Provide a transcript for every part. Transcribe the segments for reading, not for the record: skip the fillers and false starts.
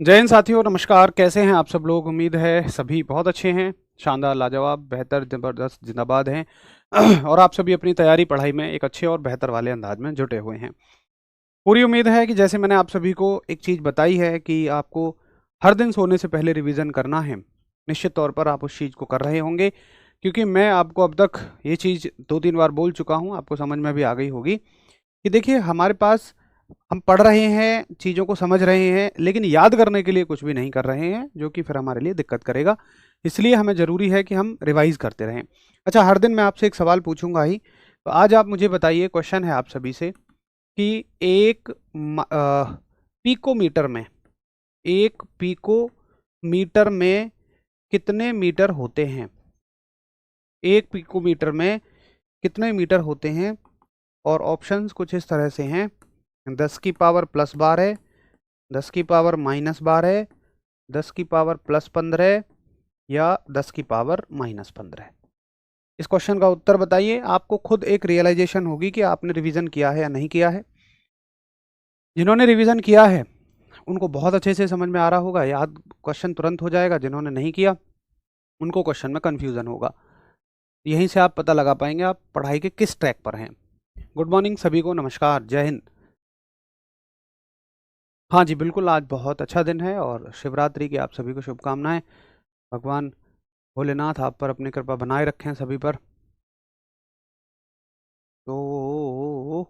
जय हिंद साथियों, नमस्कार। कैसे हैं आप सब लोग? उम्मीद है सभी बहुत अच्छे हैं, शानदार, लाजवाब, बेहतर, ज़बरदस्त, जिंदाबाद हैं। और आप सभी अपनी तैयारी पढ़ाई में एक अच्छे और बेहतर वाले अंदाज में जुटे हुए हैं। पूरी उम्मीद है कि जैसे मैंने आप सभी को एक चीज़ बताई है कि आपको हर दिन सोने से पहले रिवीजन करना है, निश्चित तौर पर आप उस चीज़ को कर रहे होंगे, क्योंकि मैं आपको अब तक ये चीज़ 2-3 बार बोल चुका हूँ, आपको समझ में भी आ गई होगी कि देखिए हमारे पास हम पढ़ रहे हैं, चीज़ों को समझ रहे हैं, लेकिन याद करने के लिए कुछ भी नहीं कर रहे हैं, जो कि फिर हमारे लिए दिक्कत करेगा। इसलिए हमें ज़रूरी है कि हम रिवाइज़ करते रहें। अच्छा, हर दिन मैं आपसे एक सवाल पूछूँगा ही, तो आज आप मुझे बताइए, क्वेश्चन है आप सभी से कि पिकोमीटर में 1 पिकोमीटर में कितने मीटर होते हैं? 1 पिकोमीटर में कितने मीटर होते हैं? और ऑप्शंस कुछ इस तरह से हैं: 10 की पावर प्लस 12, 10 की पावर माइनस 12, 10 की पावर प्लस 15 या 10 की पावर माइनस 15। इस क्वेश्चन का उत्तर बताइए। आपको खुद एक रियलाइजेशन होगी कि आपने रिवीजन किया है या नहीं किया है। जिन्होंने रिवीजन किया है उनको बहुत अच्छे से समझ में आ रहा होगा, याद क्वेश्चन तुरंत हो जाएगा। जिन्होंने नहीं किया उनको क्वेश्चन में कन्फ्यूजन होगा। यहीं से आप पता लगा पाएंगे आप पढ़ाई के किस ट्रैक पर हैं। गुड मॉर्निंग सभी को, नमस्कार, जय हिंद। हाँ जी, बिल्कुल, आज बहुत अच्छा दिन है और शिवरात्रि की आप सभी को शुभकामनाएं। भगवान भोलेनाथ आप पर अपनी कृपा बनाए रखें सभी पर। तो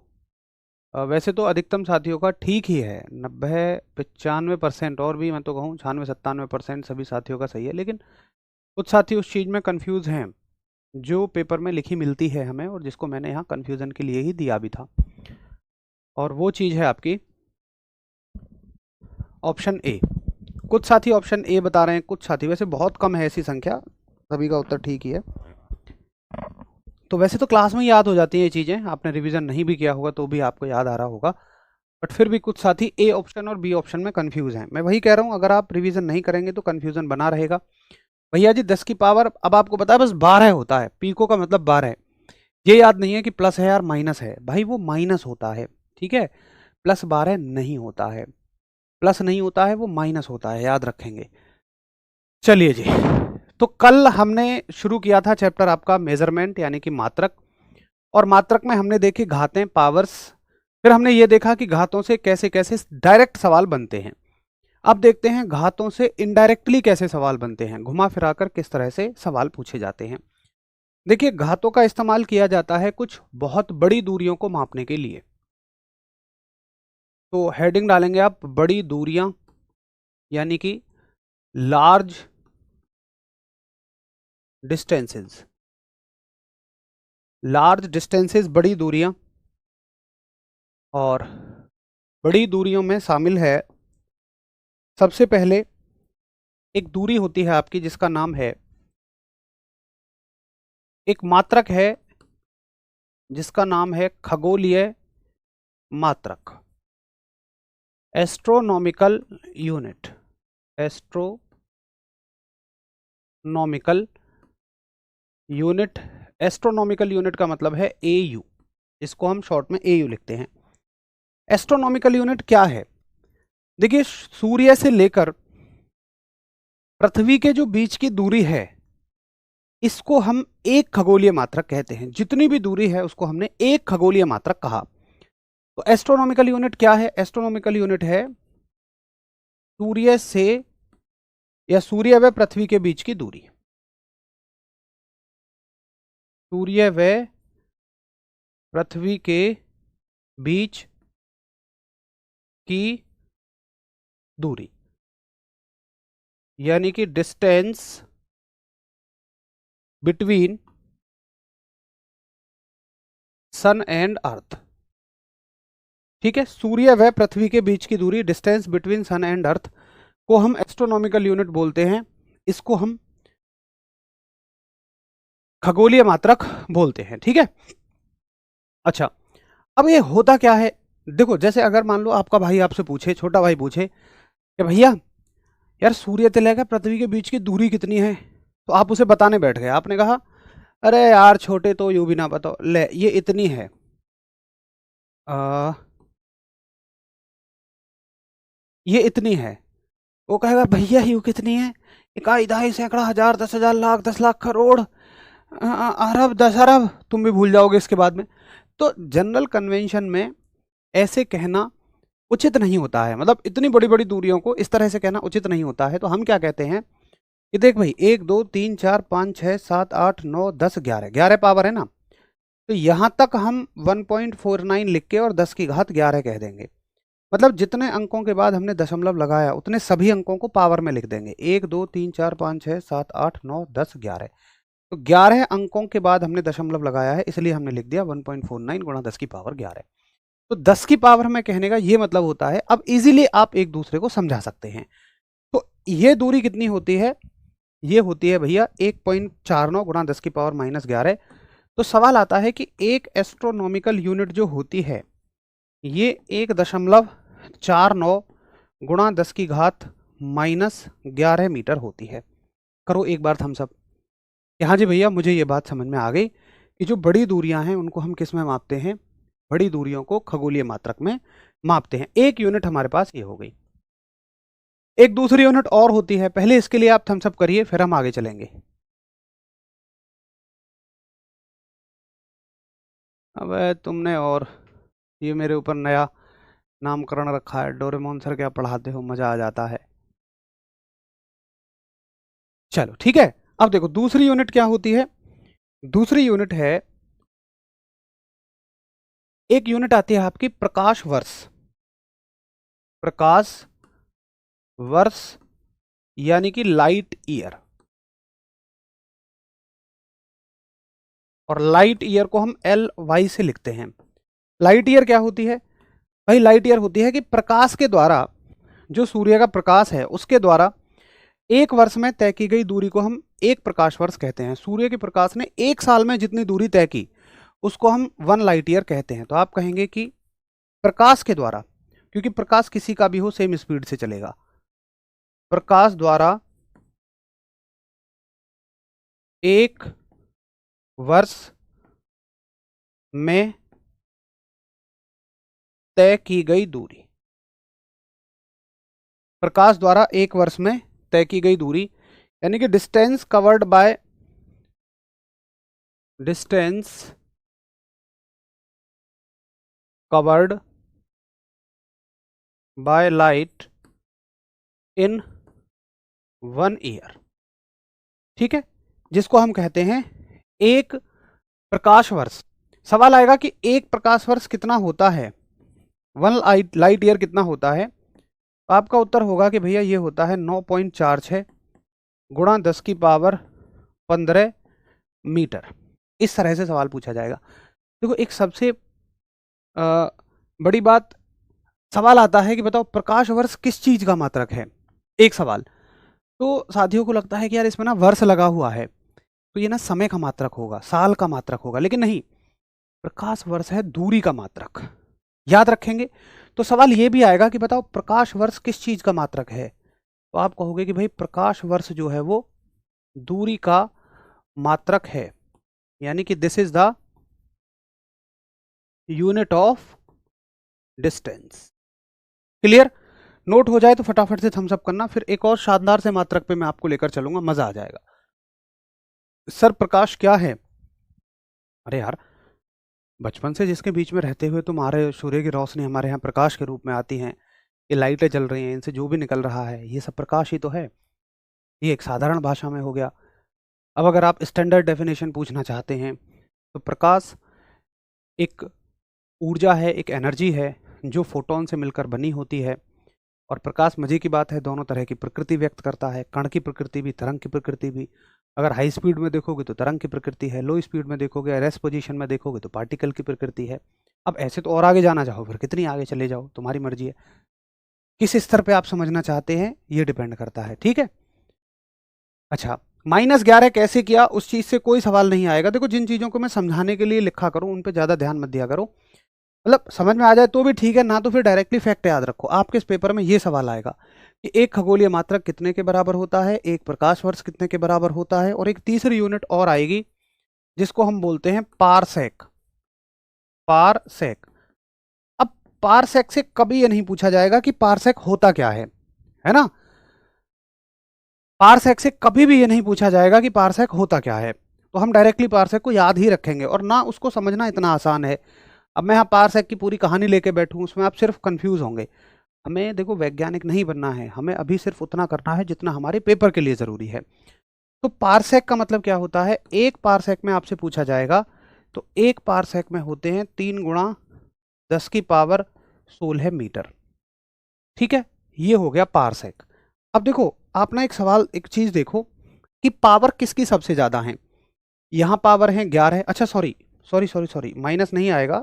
वैसे तो अधिकतम साथियों का ठीक ही है, 90-95% और भी मैं तो कहूँ 96-97% सभी साथियों का सही है। लेकिन कुछ साथी उस चीज़ में कंफ्यूज हैं जो पेपर में लिखी मिलती है हमें, और जिसको मैंने यहाँ कंफ्यूजन के लिए ही दिया भी था। और वो चीज़ है आपकी ऑप्शन ए। कुछ साथी ऑप्शन ए बता रहे हैं, कुछ साथी, वैसे बहुत कम है ऐसी संख्या, सभी का उत्तर ठीक ही है। तो वैसे तो क्लास में याद हो जाती हैं ये चीज़ें, आपने रिवीजन नहीं भी किया होगा तो भी आपको याद आ रहा होगा, बट फिर भी कुछ साथी ए ऑप्शन और बी ऑप्शन में कंफ्यूज हैं। मैं वही कह रहा हूँ, अगर आप रिवीजन नहीं करेंगे तो कंफ्यूजन बना रहेगा। भैया जी 10 की पावर, अब आपको पता है बस 12 होता है, पीको का मतलब 12 है। ये याद नहीं है कि प्लस है यार माइनस है, भाई वो माइनस होता है, ठीक है। प्लस 12 नहीं होता है, प्लस नहीं होता है, वो माइनस होता है, याद रखेंगे। चलिए जी, तो कल हमने शुरू किया था चैप्टर आपका मेजरमेंट यानी कि मात्रक, और मात्रक में हमने देखी घातें, पावर्स। फिर हमने ये देखा कि घातों से कैसे कैसे डायरेक्ट सवाल बनते हैं। अब देखते हैं घातों से इनडायरेक्टली कैसे सवाल बनते हैं, घुमा फिराकर किस तरह से सवाल पूछे जाते हैं। देखिए, घातों का इस्तेमाल किया जाता है कुछ बहुत बड़ी दूरियों को मापने के लिए। तो हेडिंग डालेंगे आप, बड़ी दूरियां, यानी कि लार्ज डिस्टेंसेस। लार्ज डिस्टेंसेस, बड़ी दूरियां। और बड़ी दूरियों में शामिल है, सबसे पहले एक दूरी होती है आपकी जिसका नाम है, एक मात्रक है जिसका नाम है खगोलीय मात्रक, astronomical unit. Astronomical unit, astronomical unit का मतलब है एयू, इसको हम शॉर्ट में एयू लिखते हैं। एस्ट्रोनॉमिकल यूनिट क्या है? देखिए, सूर्य से लेकर पृथ्वी के जो बीच की दूरी है, इसको हम एक खगोलीय मात्रक कहते हैं। जितनी भी दूरी है उसको हमने एक खगोलीय मात्रक कहा। तो एस्ट्रोनॉमिकल यूनिट क्या है? एस्ट्रोनॉमिकल यूनिट है सूर्य से, या सूर्य व पृथ्वी के बीच की दूरी। सूर्य व पृथ्वी के बीच की दूरी, यानी कि distance between sun and earth. ठीक है, सूर्य व पृथ्वी के बीच की दूरी, distance between sun and earth, को हम एस्ट्रोनॉमिकल यूनिट बोलते हैं। इसको हम खगोलीय मात्रक बोलते हैं, ठीक है। अच्छा, अब ये होता क्या है? देखो, जैसे अगर मान लो आपका भाई आपसे पूछे, छोटा भाई पूछे कि भैया यार सूर्य से लेकर पृथ्वी के बीच की दूरी कितनी है, तो आप उसे बताने बैठ गए, आपने कहा अरे यार छोटे, तो यूं भी ना बताओ, ले ये इतनी है, ये इतनी है। वो कहेगा भैया यू कितनी है, इकाई, दहाई, सैकड़ा, हजार, 10,000, लाख, 10 लाख, करोड़, अरब, 10 अरब, तुम भी भूल जाओगे इसके बाद में। तो जनरल कन्वेंशन में ऐसे कहना उचित नहीं होता है, मतलब इतनी बड़ी बड़ी दूरियों को इस तरह से कहना उचित नहीं होता है। तो हम क्या कहते हैं कि देख भाई 1 2 3 4 5 6 7 8 9 10 11, 11 पावर है ना, तो यहाँ तक हम 1.49 लिख के और 10 की घात 11 कह देंगे। मतलब जितने अंकों के बाद हमने दशमलव लगाया उतने सभी अंकों को पावर में लिख देंगे। 1 2 3 4 5 6 7 8 9 10 11, तो 11 अंकों के बाद हमने दशमलव लगाया है, इसलिए हमने लिख दिया 1.49 गुणा 10 की पावर 11। तो 10 की पावर में कहने का ये मतलब होता है, अब इजीली आप एक दूसरे को समझा सकते हैं। तो ये दूरी कितनी होती है, ये होती है भैया 1.49 गुणा 10 की पावर -11। तो सवाल आता है कि एक एस्ट्रोनॉमिकल यूनिट जो होती है ये 1.49 गुणा 10 की घात -11 मीटर होती है। करो एक बार थम्स अप। हाँ जी भैया, मुझे ये बात समझ में आ गई कि जो बड़ी दूरियां हैं उनको हम किस में मापते हैं, बड़ी दूरियों को खगोलीय मात्रक में मापते हैं। एक यूनिट हमारे पास ये हो गई। एक दूसरी यूनिट और होती है, पहले इसके लिए आप थम्स अप करिए फिर हम आगे चलेंगे। अब तुमने और ये मेरे ऊपर नया नामकरण रखा है, डोरेमोन सर क्या पढ़ाते हो, मजा आ जाता है। चलो ठीक है, अब देखो दूसरी यूनिट क्या होती है। दूसरी यूनिट है, एक यूनिट आती है आपकी प्रकाश वर्ष। प्रकाश वर्ष यानी कि लाइट ईयर, और लाइट ईयर को हम LY से लिखते हैं। लाइट ईयर क्या होती है भाई, लाइट ईयर होती है कि प्रकाश के द्वारा, जो सूर्य का प्रकाश है उसके द्वारा एक वर्ष में तय की गई दूरी को हम एक प्रकाश वर्ष कहते हैं। सूर्य के प्रकाश ने एक साल में जितनी दूरी तय की उसको हम 1 लाइट ईयर कहते हैं। तो आप कहेंगे कि प्रकाश के द्वारा, क्योंकि प्रकाश किसी का भी हो सेम स्पीड से चलेगा, प्रकाश द्वारा एक वर्ष में तय की गई दूरी, प्रकाश द्वारा एक वर्ष में तय की गई दूरी यानी कि distance covered by, distance covered by light in 1 year, ठीक है, जिसको हम कहते हैं एक प्रकाश वर्ष। सवाल आएगा कि एक प्रकाश वर्ष कितना होता है, 1 लाइट ईयर कितना होता है। तो आपका उत्तर होगा कि भैया ये होता है 9.46 गुणा 10 की पावर 15 मीटर। इस तरह से सवाल पूछा जाएगा। देखो एक सबसे बड़ी बात, सवाल आता है कि बताओ प्रकाश वर्ष किस चीज का मात्रक है, एक सवाल। तो साथियों को लगता है कि यार इसमें ना वर्ष लगा हुआ है तो ये ना समय का मात्रक होगा, साल का मात्रक होगा, लेकिन नहीं, प्रकाश वर्ष है दूरी का मात्रक, याद रखेंगे। तो सवाल ये भी आएगा कि बताओ प्रकाश वर्ष किस चीज का मात्रक है, तो आप कहोगे कि भाई प्रकाश वर्ष जो है वो दूरी का मात्रक है, यानी कि this is the unit of distance. Clear, note हो जाए तो फटाफट से थम्स अप करना, फिर एक और शानदार से मात्रक पे मैं आपको लेकर चलूंगा, मजा आ जाएगा। सर प्रकाश क्या है, अरे यार बचपन से जिसके बीच में रहते हुए तुम्हारे सूर्य की रोशनी हमारे यहाँ प्रकाश के रूप में आती हैं, ये लाइटें जल रही हैं, इनसे जो भी निकल रहा है ये सब प्रकाश ही तो है। ये एक साधारण भाषा में हो गया। अब अगर आप स्टैंडर्ड डेफिनेशन पूछना चाहते हैं तो प्रकाश एक ऊर्जा है, एक एनर्जी है जो फोटोन से मिलकर बनी होती है। और प्रकाश, मजे की बात है, दोनों तरह की प्रकृति व्यक्त करता है, कण की प्रकृति भी, तरंग की प्रकृति भी। अगर हाई स्पीड में देखोगे तो तरंग की प्रकृति है, लो स्पीड में देखोगे, रेस्ट पोजीशन में देखोगे तो पार्टिकल की प्रकृति है। अब ऐसे तो और आगे जाना चाहो फिर कितनी आगे चले जाओ, तुम्हारी मर्जी है। किस स्तर पे आप समझना चाहते हैं ये डिपेंड करता है, ठीक है। अच्छा, -11 कैसे किया उस चीज से कोई सवाल नहीं आएगा। देखो जिन चीजों को मैं समझाने के लिए लिखा करूं उन पे ज्यादा ध्यान मत दिया करो, मतलब समझ में आ जाए तो भी ठीक है, ना तो फिर डायरेक्टली फैक्ट याद रखो। आपके इस पेपर में ये सवाल आएगा कि एक खगोलीय मात्रक कितने के बराबर होता है, एक प्रकाश वर्ष कितने के बराबर होता है, और एक तीसरी यूनिट और आएगी जिसको हम बोलते हैं पारसेक। पारसेक। अब पारसेक से कभी ये नहीं पूछा जाएगा कि पारसेक होता क्या है ना। पारसेक से कभी भी ये नहीं पूछा जाएगा कि पारसेक होता क्या है, तो हम डायरेक्टली पारसेक को याद ही रखेंगे और ना उसको समझना इतना आसान है। अब मैं यहाँ पारसेक की पूरी कहानी लेके बैठूँ उसमें आप सिर्फ कंफ्यूज होंगे। हमें देखो वैज्ञानिक नहीं बनना है, हमें अभी सिर्फ उतना करना है जितना हमारे पेपर के लिए ज़रूरी है। तो पारसेक का मतलब क्या होता है, एक पारसेक में आपसे पूछा जाएगा तो एक पारसेक में होते हैं 3 गुणा 10 की पावर 16 मीटर। ठीक है, ये हो गया पारसेक। अब देखो आप ना एक सवाल, एक चीज़ देखो कि पावर किसकी सबसे ज़्यादा है। यहाँ पावर है 11, अच्छा sorry sorry sorry sorry, minus नहीं आएगा,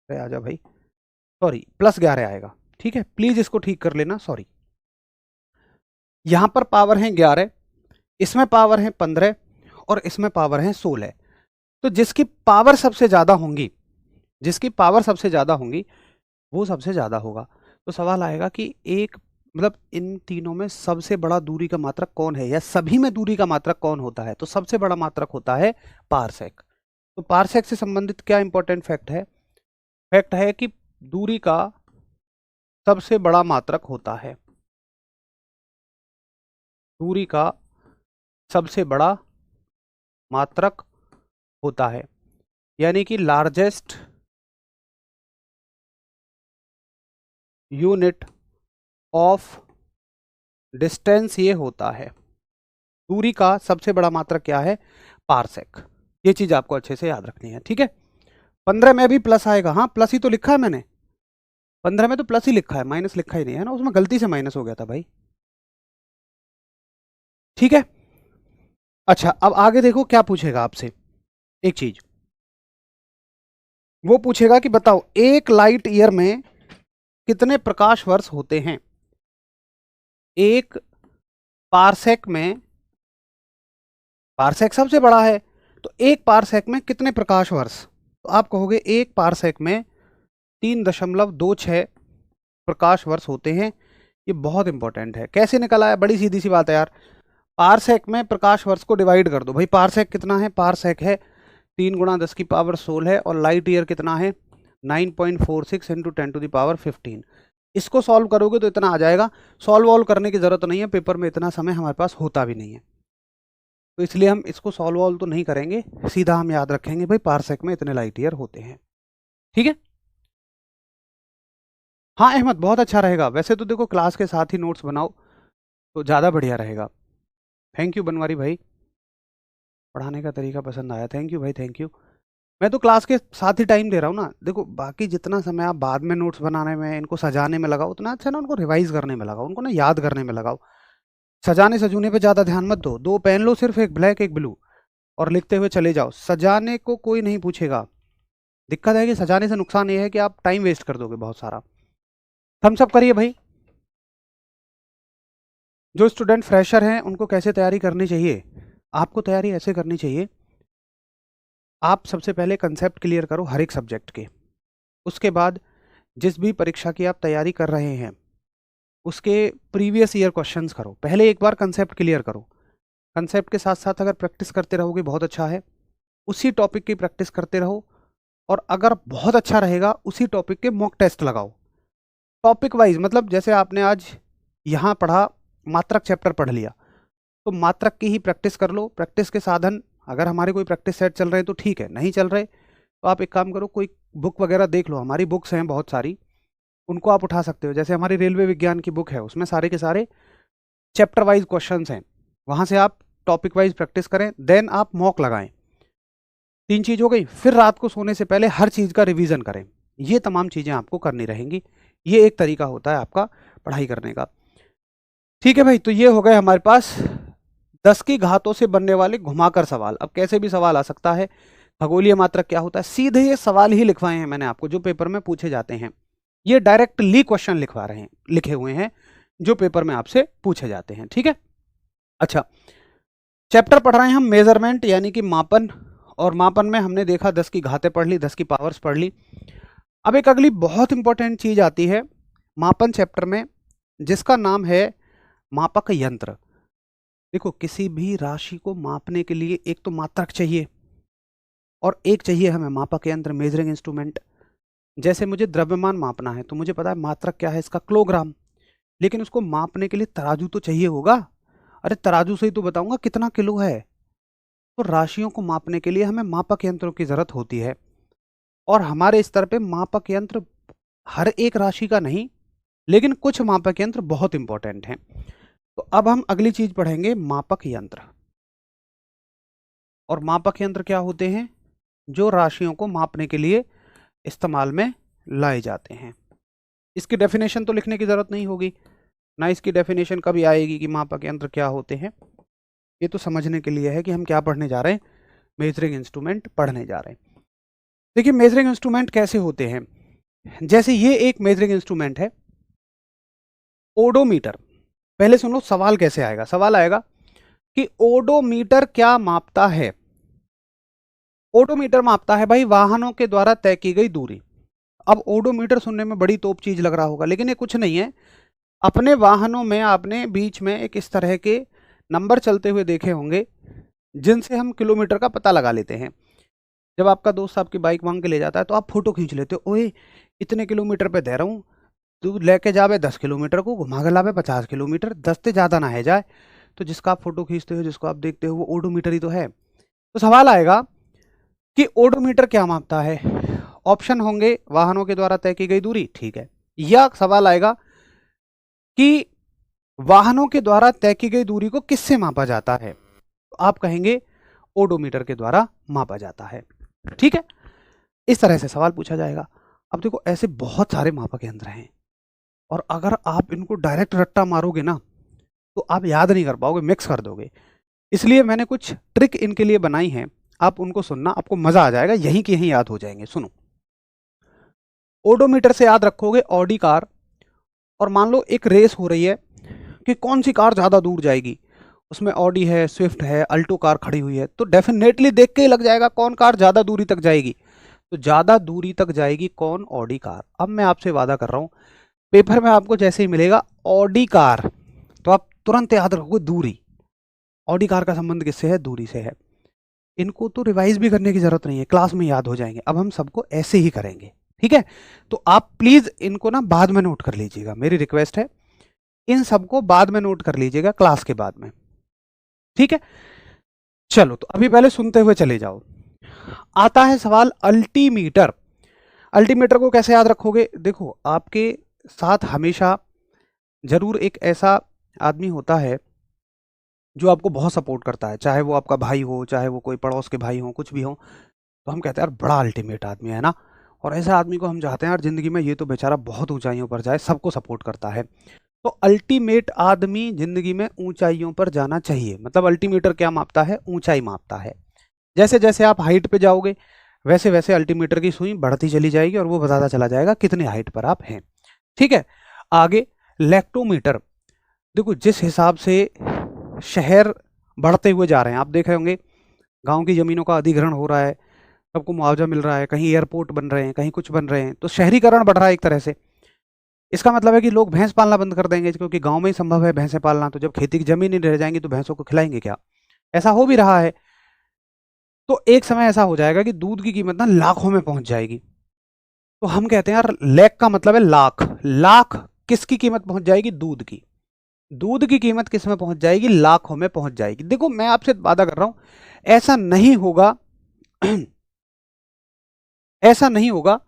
अरे आजा भाई, सॉरी +11 आएगा। ठीक है, प्लीज़ इसको ठीक कर लेना, सॉरी। यहाँ पर पावर है 11, इसमें पावर है 15 और इसमें पावर है 16। तो जिसकी पावर सबसे ज़्यादा होंगी, जिसकी पावर सबसे ज़्यादा होंगी वो सबसे ज़्यादा होगा। तो सवाल आएगा कि एक मतलब इन तीनों में सबसे बड़ा दूरी का मात्रक कौन है, या सभी में दूरी का मात्रक कौन होता है, तो सबसे बड़ा मात्रक होता है पारसेक। तो पारसेक से संबंधित क्या इंपॉर्टेंट फैक्ट है, फैक्ट है कि दूरी का सबसे बड़ा मात्रक होता है, दूरी का सबसे बड़ा मात्रक होता है, यानी कि लार्जेस्ट यूनिट ऑफ डिस्टेंस ये होता है। दूरी का सबसे बड़ा मात्रक क्या है, पारसेक। ये चीज आपको अच्छे से याद रखनी है। ठीक है, 15 में भी प्लस आएगा, हाँ प्लस ही तो लिखा है मैंने, 15 में तो प्लस ही लिखा है, माइनस लिखा ही नहीं है ना, उसमें गलती से माइनस हो गया था भाई। ठीक है, अच्छा अब आगे देखो क्या पूछेगा आपसे, एक चीज वो पूछेगा कि बताओ एक लाइट ईयर में कितने प्रकाश वर्ष होते हैं। एक पारसेक में, पारसेक सबसे बड़ा है, तो एक पारसेक में कितने प्रकाश वर्ष, तो आप कहोगे एक पारसेक में 3.26 प्रकाश वर्ष होते हैं। ये बहुत इंपॉर्टेंट है, कैसे निकला है, बड़ी सीधी सी बात है यार। पारसेक में प्रकाश वर्ष को डिवाइड कर दो भाई, पारसेक कितना है, पारसेक है 3 गुणा 10 की पावर 16 और लाइट ईयर कितना है 9.46 इंटू 10⁻15। इसको सॉल्व करोगे तो इतना आ जाएगा, सॉल्व वॉल्व करने की जरूरत नहीं है, पेपर में इतना समय हमारे पास होता भी नहीं है, तो इसलिए हम इसको सॉल्व वॉल्व तो नहीं करेंगे, सीधा हम याद रखेंगे भाई पारसेक में इतने लाइट ईयर होते हैं। ठीक है, हाँ अहमद बहुत अच्छा रहेगा, वैसे तो देखो क्लास के साथ ही नोट्स बनाओ तो ज़्यादा बढ़िया रहेगा। थैंक यू बनवारी भाई, पढ़ाने का तरीका पसंद आया, थैंक यू भाई थैंक यू। मैं तो क्लास के साथ ही टाइम दे रहा हूँ ना, देखो बाकी जितना समय आप बाद में नोट्स बनाने में, इनको सजाने में लगाओ, उतना अच्छा ना उनको रिवाइज करने में लगाओ, उनको ना याद करने में लगाओ। सजाने सजूने पे ज़्यादा ध्यान मत दो, 2 पेन लो सिर्फ, एक ब्लैक एक ब्लू, और लिखते हुए चले जाओ। सजाने को कोई नहीं पूछेगा, दिक्कत है कि सजाने से नुकसान ये है कि आप टाइम वेस्ट कर दोगे बहुत सारा। थम्स अप करिए भाई। जो स्टूडेंट फ्रेशर हैं उनको कैसे तैयारी करनी चाहिए, आपको तैयारी ऐसे करनी चाहिए, आप सबसे पहले कंसेप्ट क्लियर करो हर एक सब्जेक्ट के, उसके बाद जिस भी परीक्षा की आप तैयारी कर रहे हैं उसके प्रीवियस ईयर क्वेश्चंस करो, पहले एक बार कंसेप्ट क्लियर करो। कंसेप्ट के साथ साथ अगर प्रैक्टिस करते रहोगे बहुत अच्छा है, उसी टॉपिक की प्रैक्टिस करते रहो, और अगर बहुत अच्छा रहेगा उसी टॉपिक के मॉक टेस्ट लगाओ टॉपिक वाइज। मतलब जैसे आपने आज यहाँ पढ़ा, मात्रक चैप्टर पढ़ लिया, तो मात्रक की ही प्रैक्टिस कर लो। प्रैक्टिस के साधन, अगर हमारे कोई प्रैक्टिस सेट चल रहे हैं तो ठीक है, नहीं चल रहे तो आप एक काम करो, कोई बुक वगैरह देख लो, हमारी बुक्स हैं बहुत सारी, उनको आप उठा सकते हो। जैसे हमारी रेलवे विज्ञान की बुक है, उसमें सारे के सारे चैप्टर वाइज क्वेश्चंस हैं, वहाँ से आप टॉपिक वाइज प्रैक्टिस करें, देन आप मॉक लगाएं। 3 चीज़ हो गई। फिर रात को सोने से पहले हर चीज़ का रिवीजन करें, ये तमाम चीज़ें आपको करनी रहेंगी। ये एक तरीका होता है आपका पढ़ाई करने का। ठीक है भाई, तो ये हो गए हमारे पास 10 की घातों से बनने वाले घुमाकर सवाल। अब कैसे भी सवाल आ सकता है, खगोलीय मात्रक क्या होता है, सीधे ये सवाल ही लिखवाए हैं मैंने आपको जो पेपर में पूछे जाते हैं, ये डायरेक्टली क्वेश्चन लिखवा रहे हैं, लिखे हुए हैं जो पेपर में आपसे पूछे जाते हैं। ठीक है, अच्छा चैप्टर पढ़ रहे हैं हम मेजरमेंट यानी कि मापन, और मापन में हमने देखा 10 की घातें पढ़ ली, 10 की पावर्स पढ़ ली। अब एक अगली बहुत इंपॉर्टेंट चीज आती है मापन चैप्टर में, जिसका नाम है मापक यंत्र। देखो किसी भी राशि को मापने के लिए एक तो मात्रक चाहिए और एक चाहिए हमें मापक यंत्र, मेजरिंग इंस्ट्रूमेंट। जैसे मुझे द्रव्यमान मापना है तो मुझे पता है मात्रक क्या है इसका, किलोग्राम, लेकिन उसको मापने के लिए तराजू तो चाहिए होगा। अरे तराजू से ही तो बताऊंगा कितना किलो है। तो राशियों को मापने के लिए हमें मापक यंत्रों की जरूरत होती है, और हमारे स्तर पे मापक यंत्र हर एक राशि का नहीं, लेकिन कुछ मापक यंत्र बहुत इंपॉर्टेंट हैं। तो अब हम अगली चीज पढ़ेंगे, मापक यंत्र। और मापक यंत्र क्या होते हैं? जो राशियों को मापने के लिए इस्तेमाल में लाए जाते हैं। इसकी डेफिनेशन तो लिखने की जरूरत नहीं होगी ना, इसकी डेफिनेशन कभी आएगी कि मापक यंत्र क्या होते हैं। ये तो समझने के लिए है कि हम क्या पढ़ने जा रहे हैं, मेजरिंग इंस्ट्रूमेंट पढ़ने जा रहे हैं। देखिए मेजरिंग इंस्ट्रूमेंट कैसे होते हैं, जैसे ये एक मेजरिंग इंस्ट्रूमेंट है, ओडोमीटर। पहले सुन लो सवाल कैसे आएगा। सवाल आएगा कि ओडोमीटर क्या मापता है। ओडोमीटर मापता है भाई वाहनों के द्वारा तय की गई दूरी। अब ओडोमीटर सुनने में बड़ी तोप चीज लग रहा होगा, लेकिन ये कुछ नहीं है। अपने वाहनों में आपने बीच में एक इस तरह के नंबर चलते हुए देखे होंगे, जिनसे हम किलोमीटर का पता लगा लेते हैं। जब आपका दोस्त आपकी बाइक मांग के ले जाता है तो आप फोटो खींच लेते हो, ओए इतने किलोमीटर पे दे रहा हूँ, तू लेके जावे 10 किलोमीटर को, घुमा के लावे 50 किलोमीटर, 10 से ज़्यादा ना है जाए। तो जिसका आप फोटो खींचते हो, जिसको आप देखते हो, वो ओडोमीटर ही तो है। तो सवाल आएगा कि ओडोमीटर क्या मापता है। ऑप्शन होंगे वाहनों के द्वारा तय की गई दूरी, ठीक है, या सवाल आएगा कि वाहनों के द्वारा तय की गई दूरी को किससे मापा जाता है। तो आप कहेंगे ओडोमीटर के द्वारा मापा जाता है। ठीक है, इस तरह से सवाल पूछा जाएगा। अब देखो ऐसे बहुत सारे मापक यंत्र हैं, और अगर आप इनको डायरेक्ट रट्टा मारोगे ना तो आप याद नहीं कर पाओगे, मिक्स कर दोगे। इसलिए मैंने कुछ ट्रिक इनके लिए बनाई हैं, आप उनको सुनना, आपको मजा आ जाएगा, यहीं के यहीं याद हो जाएंगे। सुनो, ओडोमीटर से याद रखोगे ऑडी कार, और मान लो एक रेस हो रही है कि कौन सी कार ज़्यादा दूर जाएगी। उसमें ऑडी है, स्विफ्ट है, अल्टो कार खड़ी हुई है, तो डेफिनेटली देख के ही लग जाएगा कौन कार ज़्यादा दूरी तक जाएगी। तो ज़्यादा दूरी तक जाएगी कौन? Audi car. अब मैं आपसे वादा कर रहा हूँ, पेपर में आपको जैसे ही मिलेगा ऑडी कार, तो आप तुरंत याद रखोगे दूरी। ऑडी कार का संबंध किससे है? दूरी से है। इनको तो रिवाइज भी करने की जरूरत नहीं है, क्लास में याद हो जाएंगे। अब हम सबको ऐसे ही करेंगे, ठीक है? तो आप प्लीज इनको ना बाद में नोट कर लीजिएगा, मेरी रिक्वेस्ट है, इन सबको बाद में नोट कर लीजिएगा क्लास के बाद में, ठीक है? चलो, तो अभी पहले सुनते हुए चले जाओ। आता है सवाल अल्टीमीटर। अल्टीमीटर को कैसे याद रखोगे? देखो, आपके साथ हमेशा जरूर एक ऐसा आदमी होता है जो आपको बहुत सपोर्ट करता है, चाहे वो आपका भाई हो, चाहे वो कोई पड़ोस के भाई हो, कुछ भी हो। तो हम कहते हैं यार बड़ा अल्टीमेट आदमी है ना, और ऐसे आदमी को हम चाहते हैं यार जिंदगी में, ये तो बेचारा बहुत ऊंचाइयों पर जाए, सबको सपोर्ट करता है। तो अल्टीमेट आदमी जिंदगी में ऊंचाइयों पर जाना चाहिए। मतलब अल्टीमीटर क्या मापता है? ऊंचाई मापता है। जैसे जैसे आप हाइट पे जाओगे, वैसे वैसे अल्टीमीटर की सुई बढ़ती चली जाएगी, और वो बताता चला जाएगा कितने हाइट पर आप हैं। ठीक है, आगे लेक्टोमीटर। देखो, जिस हिसाब से शहर बढ़ते हुए जा रहे हैं, आप देख रहे होंगे गांव की जमीनों का अधिग्रहण हो रहा है, सबको मुआवजा मिल रहा है, कहीं एयरपोर्ट बन रहे हैं, कहीं कुछ बन रहे हैं, तो शहरीकरण बढ़ रहा है एक तरह से। इसका मतलब है कि लोग भैंस पालना बंद कर देंगे, क्योंकि गांव में ही संभव है भैंसें पालना। तो जब खेती की जमीन नहीं रह जाएंगी तो भैंसों को खिलाएंगे क्या? ऐसा हो भी रहा है। तो एक समय ऐसा हो जाएगा कि दूध की कीमत ना लाखों में पहुंच जाएगी। तो हम कहते हैं यार लाख का मतलब है लाख। लाख किसकी कीमत पहुंच जाएगी? दूध की। दूध की कीमत किस में पहुंच जाएगी? लाखों में पहुंच जाएगी। देखो, मैं आपसे वादा कर रहा हूं, ऐसा नहीं होगा ऐसा नहीं होगा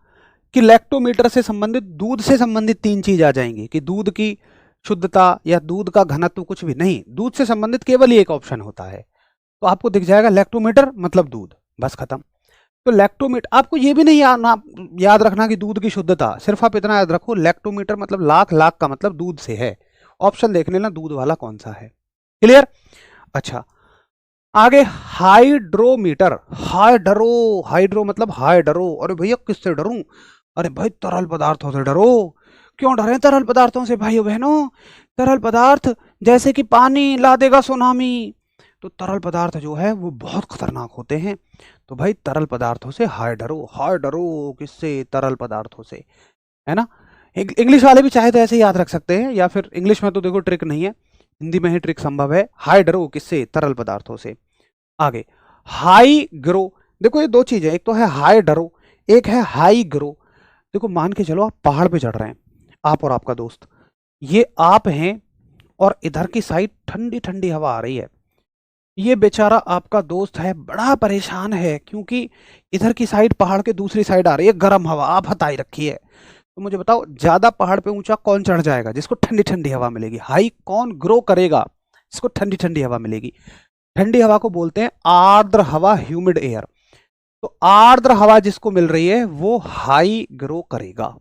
कि लैक्टोमीटर से संबंधित, दूध से संबंधित 3 चीज आ जाएंगी, कि दूध की शुद्धता या दूध का घनत्व, कुछ भी नहीं। दूध से संबंधित केवल ही एक ऑप्शन होता है। तो आपको दिख जाएगा लैक्टोमीटर मतलब दूध, बस खत्म। तो लैक्टोमीटर, आपको ये भी नहीं याद रखना कि दूध की शुद्धता, सिर्फ आप इतना याद रखो लैक्टोमीटर मतलब लाख, लाख का मतलब दूध से है। ऑप्शन देख लेना दूध वाला कौन सा है। क्लियर? अच्छा, आगे हाइड्रोमीटर। हाइड्रो मतलब हाय डरो। अरे भैया किससे डरूं? अरे भाई तरल पदार्थों से डरो। क्यों डरे तरल पदार्थों से भाइयों बहनों? तरल पदार्थ जैसे कि पानी ला देगा सुनामी। तो तरल पदार्थ जो है वो बहुत खतरनाक होते हैं। तो भाई तरल पदार्थों से हाय डरो। किससे? तरल पदार्थों से, है ना? इंग्लिश वाले भी चाहे तो ऐसे ही याद रख सकते हैं, या फिर इंग्लिश में तो देखो ट्रिक नहीं है, हिंदी में ही ट्रिक संभव है। हाई डरो किससे? तरल पदार्थों से। आगे हाई ग्रो। देखो, ये 2 चीजें, एक तो है हाई डरो, एक है हाई ग्रो। देखो, मान के चलो आप पहाड़ पे चढ़ रहे हैं, आप और आपका दोस्त, ये आप हैं और इधर की साइड ठंडी ठंडी हवा आ रही है। ये बेचारा आपका दोस्त है, बड़ा परेशान है, क्योंकि इधर की साइड पहाड़ के दूसरी साइड आ रही है गर्म हवा, आप हटाई रखी है। तो मुझे बताओ, ज्यादा पहाड़ पे ऊंचा कौन चढ़ जाएगा जिसको ठंडी ठंडी हवा मिलेगी? हाई कौन ग्रो करेगा जिसको ठंडी ठंडी हवा मिलेगी? ठंडी हवा को बोलते हैं आर्द्र हवा, ह्यूमिड एयर। तो आर्द्र हवा जिसको मिल रही है वो हाई ग्रो करेगा,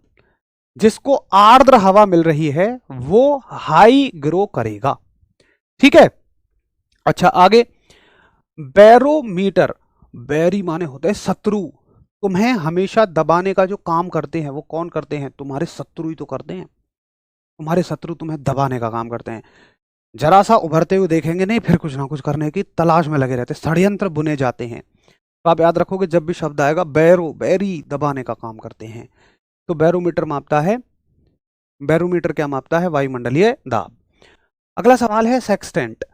जिसको आर्द्र हवा मिल रही है वो हाई ग्रो करेगा। ठीक है, अच्छा आगे, बैरोमीटर, बैरी माने होते हैं शत्रु। तुम्हें हमेशा दबाने का जो काम करते हैं वो कौन करते हैं? तुम्हारे शत्रु ही तो करते हैं। तुम्हारे शत्रु तुम्हें दबाने का काम करते हैं। जरा सा उभरते हुए देखेंगे नहीं, फिर कुछ ना कुछ करने की तलाश में लगे रहते, षड्यंत्र बुने जाते हैं। तो आप याद रखोगे, जब भी शब्द आएगा बैरो, बैरी दबाने का काम करते हैं। तो बैरोमीटर मापता है, बैरोमीटर क्या मापता है? वायुमंडलीय दाब। अगला सवाल है सेक्सटेंट।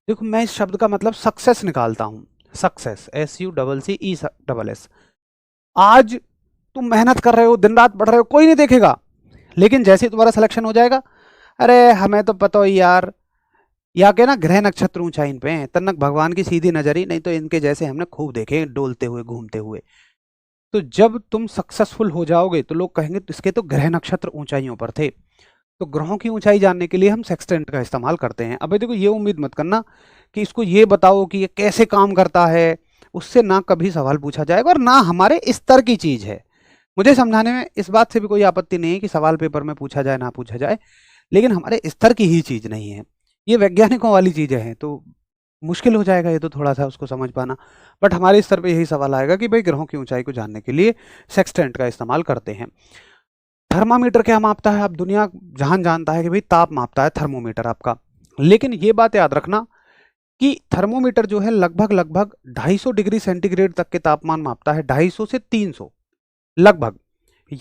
देखो, मैं इस शब्द का मतलब सक्सेस निकालता हूं, सक्सेस, SUCCESS। आज तुम मेहनत कर रहे हो, दिन रात पढ़ रहे हो, कोई नहीं देखेगा, लेकिन जैसे ही तुम्हारा सिलेक्शन हो जाएगा, अरे हमें तो पता ही यार, या के ना ग्रह नक्षत्र ऊंचाई पे हैं, तन्नक भगवान की सीधी नजरी, नहीं तो इनके जैसे हमने खूब देखे डोलते हुए घूमते हुए। तो जब तुम सक्सेसफुल हो जाओगे तो लोग कहेंगे इसके तो ग्रह नक्षत्र ऊंचाइयों पर थे। तो ग्रहों की ऊंचाई जानने के लिए हम सेक्सटेंट का इस्तेमाल करते हैं। अबे देखो, ये उम्मीद मत करना कि इसको ये बताओ कि ये कैसे काम करता है, उससे ना कभी सवाल पूछा जाएगा और ना हमारे स्तर की चीज है। मुझे समझाने में इस बात से भी कोई आपत्ति नहीं है कि सवाल पेपर में पूछा जाए ना पूछा जाए, लेकिन हमारे स्तर की ही चीज नहीं है, ये वैज्ञानिकों वाली चीजें हैं, तो मुश्किल हो जाएगा ये तो थोड़ा सा उसको समझ पाना। बट हमारे स्तर पे यही सवाल आएगा कि भाई ग्रहों की ऊंचाई को जानने के लिए सेक्सटेंट का इस्तेमाल करते हैं। थर्मामीटर क्या मापता है? अब दुनिया जहां जानता है कि भाई ताप मापता है थर्मोमीटर आपका, लेकिन ये बात याद रखना कि थर्मोमीटर जो है लगभग लगभग 250 डिग्री सेंटीग्रेड तक के तापमान मापता है, 250 से 300 लगभग।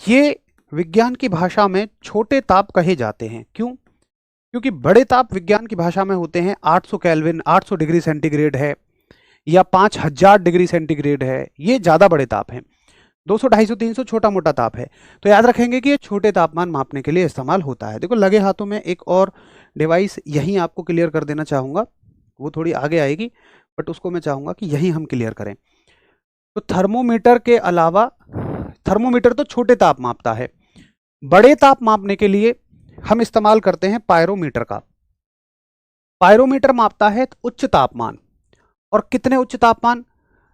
ये विज्ञान की भाषा में छोटे ताप कहे जाते हैं। क्यों? क्योंकि बड़े ताप विज्ञान की भाषा में होते हैं 800 केल्विन, 800 डिग्री सेंटीग्रेड है, या 5000 डिग्री सेंटीग्रेड है, ये ज्यादा बड़े ताप हैं। 200, 250, 300 छोटा मोटा ताप है। तो याद रखेंगे कि ये छोटे तापमान मापने के लिए इस्तेमाल होता है। देखो, लगे हाथों में एक और डिवाइस यहीं आपको क्लियर कर देना चाहूंगा, वो थोड़ी आगे आएगी, बट उसको मैं चाहूंगा कि यहीं हम क्लियर करें। तो थर्मोमीटर के अलावा, थर्मोमीटर तो छोटे ताप मापता है, बड़े ताप मापने के लिए हम इस्तेमाल करते हैं पायरोमीटर का। पायरोमीटर मापता है उच्च तापमान, और कितने उच्च तापमान?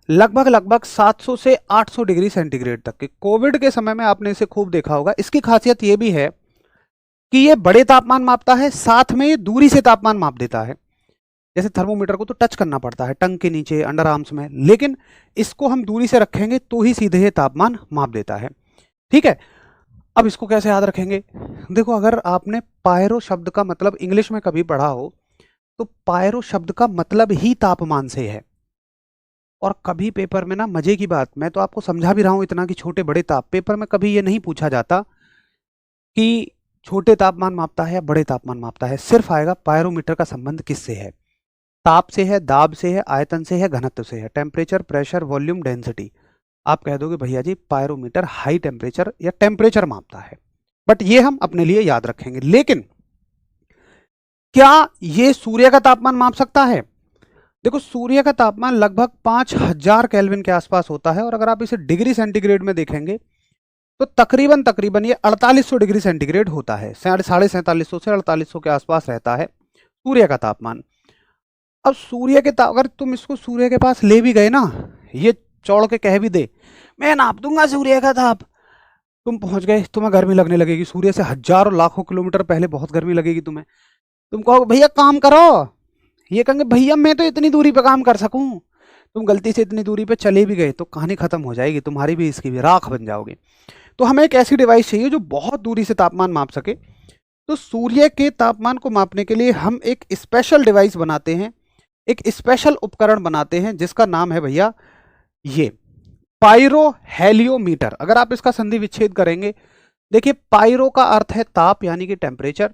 लगभग लगभग 700 से 800 डिग्री सेंटीग्रेड तक के। कोविड के समय में आपने इसे खूब देखा होगा। इसकी खासियत यह भी है कि ये बड़े तापमान मापता है, साथ में ये दूरी से तापमान माप देता है। जैसे थर्मोमीटर को तो टच करना पड़ता है टंग के नीचे, अंडर आर्म्स में, लेकिन इसको हम दूरी से रखेंगे तो ही सीधे ये तापमान माप देता है। ठीक है, अब इसको कैसे याद रखेंगे? देखो, अगर आपने पायरो शब्द का मतलब इंग्लिश में कभी पढ़ा हो, तो पायरो शब्द का मतलब ही तापमान से है। और कभी पेपर में ना, मजे की बात, मैं तो आपको समझा भी रहा हूं इतना कि छोटे बड़े ताप, पेपर में कभी ये नहीं पूछा जाता कि छोटे तापमान मापता है या बड़े तापमान मापता है। सिर्फ आएगा पायरोमीटर का संबंध किससे है? ताप से है, दाब से है, आयतन से है, घनत्व से है, टेम्परेचर, प्रेशर, वॉल्यूम, डेंसिटी। आप कह दोगे भैया जी पायरोमीटर हाई टेम्परेचर या टेम्परेचर मापता है, बट ये हम अपने लिए याद रखेंगे। लेकिन क्या ये सूर्य का तापमान माप सकता है? देखो, सूर्य का तापमान लगभग 5000 केल्विन के आसपास होता है, और अगर आप इसे डिग्री सेंटीग्रेड में देखेंगे तो तकरीबन तकरीबन ये 4800 डिग्री सेंटीग्रेड होता है। 4750 से 4800 के आसपास रहता है सूर्य का तापमान। अब सूर्य के अगर तुम इसको सूर्य के पास ले भी गए ना, ये चौड़ के कह भी दे मैं नाप दूंगा सूर्य का ताप, तुम पहुंच गए, तुम्हें गर्मी लगने लगेगी। सूर्य से हजारों लाखों किलोमीटर पहले बहुत गर्मी लगेगी तुम्हें। तुम कहोगे भैया काम करो, ये कहेंगे भैया मैं तो इतनी दूरी पे काम कर सकूं। तुम गलती से इतनी दूरी पे चले भी गए तो कहानी खत्म हो जाएगी, तुम्हारी भी इसकी भी राख बन जाओगे। तो हमें एक ऐसी डिवाइस चाहिए जो बहुत दूरी से तापमान माप सके। तो सूर्य के तापमान को मापने के लिए हम एक स्पेशल डिवाइस बनाते हैं, एक स्पेशल उपकरण बनाते हैं जिसका नाम है भैया ये पायरो हेलियोमीटर। अगर आप इसका संधि विच्छेद करेंगे, देखिए पायरो का अर्थ है ताप यानी कि टेम्परेचर,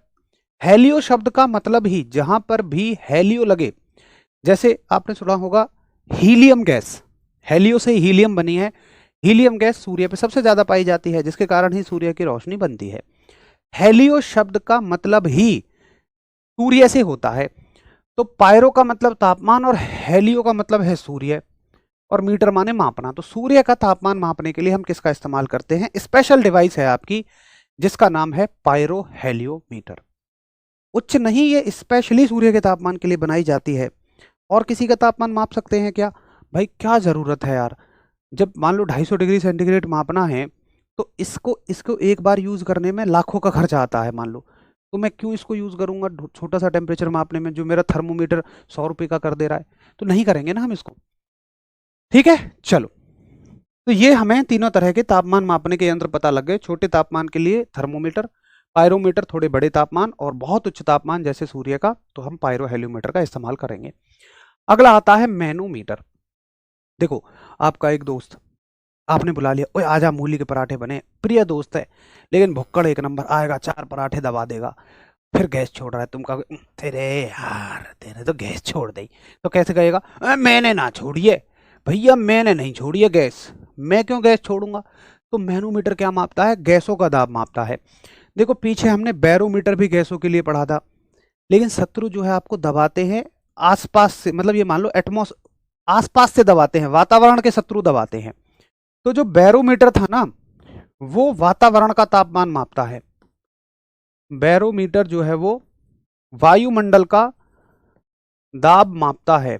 हेलियो शब्द का मतलब ही जहां पर भी हेलियो लगे, जैसे आपने सुना होगा हीलियम गैस, हेलियो से हीलियम बनी है। हीलियम गैस सूर्य पे सबसे ज्यादा पाई जाती है, जिसके कारण ही सूर्य की रोशनी बनती है। हेलियो शब्द का मतलब ही सूर्य से होता है। तो पायरो का मतलब तापमान और हेलियो का मतलब है सूर्य, और मीटर माने मापना। तो सूर्य का तापमान मापने के लिए हम किसका इस्तेमाल करते हैं? स्पेशल डिवाइस है आपकी जिसका नाम है पायरो हेलियोमीटर। उच्च नहीं, ये स्पेशली सूर्य के तापमान के लिए बनाई जाती है। और किसी का तापमान माप सकते हैं क्या? भाई क्या जरूरत है यार, जब मान लो 250 डिग्री सेंटीग्रेड मापना है तो इसको इसको एक बार यूज करने में लाखों का खर्चा आता है मान लो, तो मैं क्यों इसको यूज करूंगा छोटा सा टेम्परेचर मापने में, जो मेरा थर्मोमीटर 100 रुपये का कर दे रहा है। तो नहीं करेंगे ना हम इसको। ठीक है, चलो। तो ये हमें तीनों तरह के तापमान मापने के यंत्र पता लग गए। छोटे तापमान के लिए थर्मोमीटर, पायरोमीटर थोड़े बड़े तापमान, और बहुत उच्च तापमान जैसे सूर्य का तो हम पायरो हेलियोमीटर का इस्तेमाल करेंगे। अगला आता है मैनोमीटर। देखो, आपका एक दोस्त, आपने बुला लिया, ओए आजा मूली के पराठे बने, प्रिय दोस्त है लेकिन भुक्कड़ एक नंबर, आएगा 4 पराठे दबा देगा, फिर गैस छोड़ रहा है, तुम कहोगे तेरे यार तेरे तो गैस छोड़ दी। तो कैसे कहेगा? मैंने ना छोड़िए भैया, मैंने नहीं छोड़ी है गैस, मैं क्यों गैस छोड़ूंगा? तो मैनोमीटर क्या मापता है? गैसों का दाब मापता है। देखो, पीछे हमने बैरोमीटर भी गैसों के लिए पढ़ा था, लेकिन शत्रु जो है आपको दबाते हैं आसपास से, मतलब ये मान लो एटमॉस आसपास से दबाते हैं, वातावरण के शत्रु दबाते हैं। तो जो बैरोमीटर था ना, वो वातावरण का तापमान मापता है। बैरोमीटर जो है वो वायुमंडल का दाब मापता है,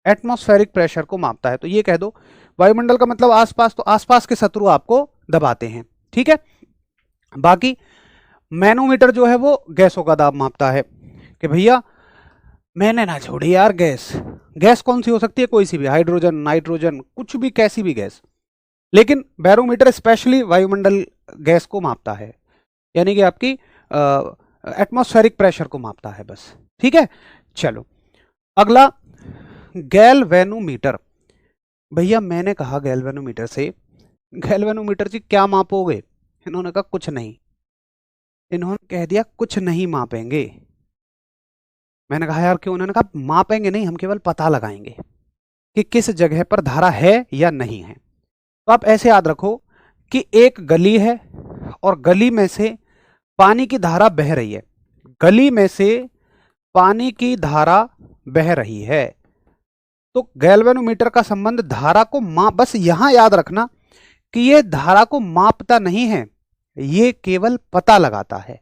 एटमॉस्फेरिक प्रेशर को मापता है। तो ये कह दो, वायुमंडल का मतलब आसपास, तो आसपास के शत्रु आपको दबाते हैं। ठीक है। बाकी मैनोमीटर जो है वो गैसों का दाब मापता है कि भैया मैंने ना छोड़ी यार गैस। गैस कौन सी हो सकती है? कोई सी भी, हाइड्रोजन, नाइट्रोजन, कुछ भी, कैसी भी गैस। लेकिन बैरोमीटर स्पेशली वायुमंडल गैस को मापता है, यानी कि आपकी एटमॉस्फेरिक प्रेशर को मापता है बस। ठीक है, चलो। अगला गैल्वेनोमीटर। भैया मैंने कहा गैल्वेनोमीटर से, गैल्वेनोमीटर जी क्या मापोगे? इन्होंने कहा कुछ नहीं, इन्होंने कह दिया कुछ नहीं मापेंगे। मैंने कहा यार क्यों? उन्होंने कहा मापेंगे नहीं, हम केवल पता लगाएंगे कि किस जगह पर धारा है या नहीं है। तो आप ऐसे याद रखो कि एक गली है और गली में से पानी की धारा बह रही है, गली में से पानी की धारा बह रही है। तो गैल्वेनोमीटर का संबंध धारा को माप, बस यहां याद रखना कि ये धारा को मापता नहीं है, ये केवल पता लगाता है।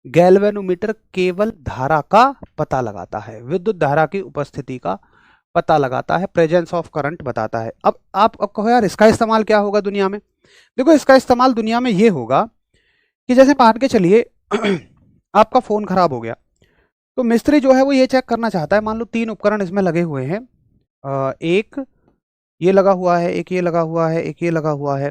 गैल्वेनोमीटर केवल धारा का पता लगाता है, विद्युत धारा की उपस्थिति का पता लगाता है, प्रेजेंस ऑफ करंट बताता है। अब आप कहो यार इसका इस्तेमाल क्या होगा दुनिया में? देखो, इसका इस्तेमाल दुनिया में ये होगा कि जैसे मान के चलिए आपका फोन खराब हो गया, तो मिस्त्री जो है वो ये चेक करना चाहता है, मान लो 3 उपकरण इसमें लगे हुए हैं, एक ये लगा हुआ है, एक ये लगा हुआ है, एक ये लगा हुआ है।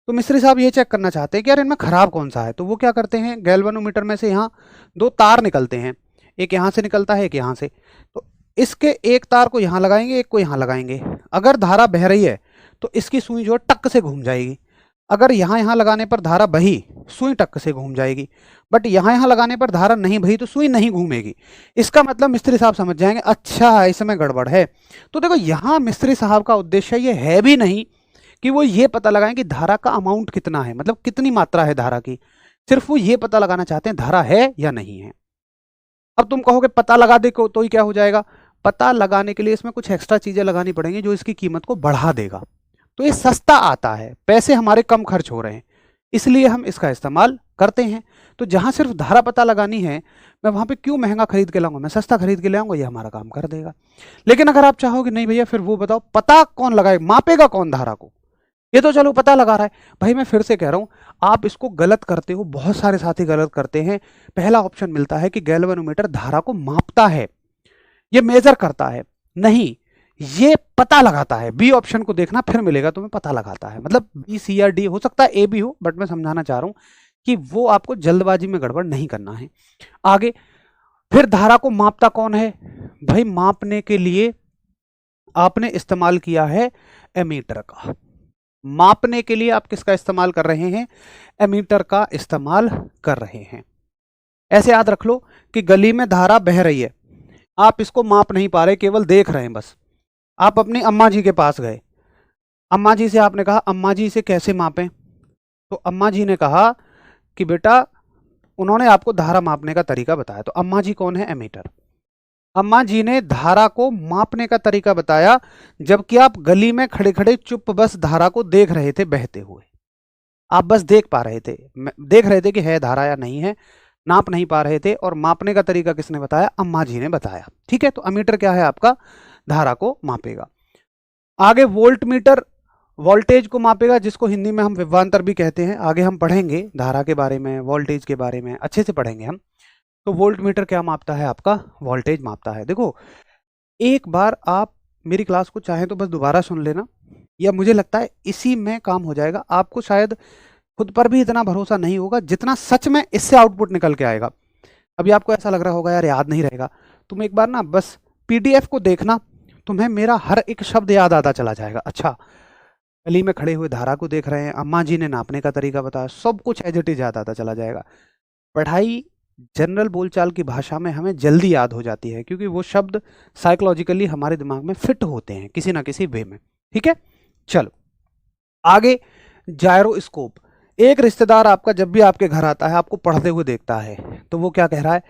तो मिस्त्री साहब ये चेक करना चाहते हैं कि यार इनमें खराब कौन सा है। तो वो क्या करते हैं, गैल्वेनोमीटर में से यहाँ 2 तार निकलते हैं, एक यहाँ से निकलता है, एक यहाँ से। तो इसके एक तार को यहाँ लगाएंगे, एक को यहाँ लगाएंगे। अगर धारा बह रही है तो इसकी सुई जो है टक से घूम जाएगी। अगर यहाँ लगाने पर धारा बही, सुई टक से घूम जाएगी। बट यहाँ लगाने पर धारा नहीं बही तो सुई नहीं घूमेगी। इसका मतलब मिस्त्री साहब समझ जाएंगे, अच्छा इसमें गड़बड़ है। तो देखो, यहाँ मिस्त्री साहब का उद्देश्य ये है भी नहीं कि वो ये पता लगाएं कि धारा का अमाउंट कितना है, मतलब कितनी मात्रा है धारा की, सिर्फ वो ये पता लगाना चाहते हैं धारा है या नहीं है। अब तुम कहोगे पता लगा दे तो ही क्या हो जाएगा? पता लगाने के लिए इसमें कुछ एक्स्ट्रा चीजें लगानी पड़ेंगी जो इसकी कीमत को बढ़ा देगा। तो ये सस्ता आता है, पैसे हमारे कम खर्च हो रहे हैं, इसलिए हम इसका इस्तेमाल करते हैं। तो जहां सिर्फ धारा पता लगानी है, मैं वहां पे क्यों महंगा खरीद के लाऊंगा, मैं सस्ता खरीद के ले आऊंगा, ये हमारा काम कर देगा। लेकिन अगर आप चाहोगे नहीं भैया, फिर वो बताओ पता कौन लगाए, मापेगा कौन धारा को? ये तो चलो पता लगा रहा है। भाई मैं फिर से कह रहा हूं, आप इसको गलत करते हो, बहुत सारे साथी गलत करते हैं। पहला ऑप्शन मिलता है कि गैल्वेनोमीटर धारा को मापता है, ये मेजर करता है, नहीं, ये पता लगाता है। बी ऑप्शन को देखना, फिर मिलेगा तुम्हें पता लगाता है, मतलब बी, सी या डी, हो सकता है ए भी हो, बट मैं समझाना चाह रहा हूं कि वो आपको जल्दबाजी में गड़बड़ नहीं करना है। आगे, फिर धारा को मापता कौन है? भाई मापने के लिए आपने इस्तेमाल किया है एमीटर का। मापने के लिए आप किसका इस्तेमाल कर रहे हैं? एमीटर का इस्तेमाल कर रहे हैं। ऐसे याद रख लो कि गली में धारा बह रही है, आप इसको माप नहीं पा रहे, केवल देख रहे हैं बस। आप अपनी अम्मा जी के पास गए, अम्मा जी से आपने कहा अम्मा जी इसे कैसे मापें? तो अम्मा जी ने कहा कि बेटा उन्होंने आपको धारा मापने का तरीका बताया। तो अम्मा जी कौन है? एमीटर। अम्मा जी ने धारा को मापने का तरीका बताया, जबकि आप गली में खड़े खड़े चुप बस धारा को देख रहे थे बहते हुए। आप बस देख पा रहे थे, देख रहे थे कि है धारा या नहीं है, नाप नहीं पा रहे थे। और मापने का तरीका किसने बताया? अम्मा जी ने बताया। ठीक है, तो अमीटर क्या है? आपका धारा को मापेगा। आगे वोल्ट मीटर वोल्टेज को मापेगा, जिसको हिंदी में हम विभवांतर भी कहते हैं। आगे हम पढ़ेंगे धारा के बारे में, वोल्टेज के बारे में अच्छे से पढ़ेंगे हम। तो वोल्ट मीटर क्या मापता है? आपका वोल्टेज मापता है। देखो, एक बार आप मेरी क्लास को चाहें तो बस दोबारा सुन लेना, या मुझे लगता है इसी में काम हो जाएगा। आपको शायद खुद पर भी इतना भरोसा नहीं होगा जितना सच में इससे आउटपुट निकल के आएगा। अभी आपको ऐसा लग रहा होगा यार याद नहीं रहेगा, तुम एक बार ना बस पीडीएफ को देखना, तुम्हें मेरा हर एक शब्द याद आता चला जाएगा। अच्छा, गली में खड़े हुए धारा को देख रहे हैं, अम्मा जी ने नापने का तरीका बताया, सब कुछ एज इट इज याद आता चला जाएगा। पढ़ाई जनरल बोलचाल की भाषा में हमें जल्दी याद हो जाती है, क्योंकि वो शब्द साइकोलॉजिकली हमारे दिमाग में फिट होते हैं किसी ना किसी वे में। ठीक है, चलो आगे। जायरोस्कोप। एक रिश्तेदार आपका जब भी आपके घर आता है, आपको पढ़ते हुए देखता है, तो वो क्या कह रहा है?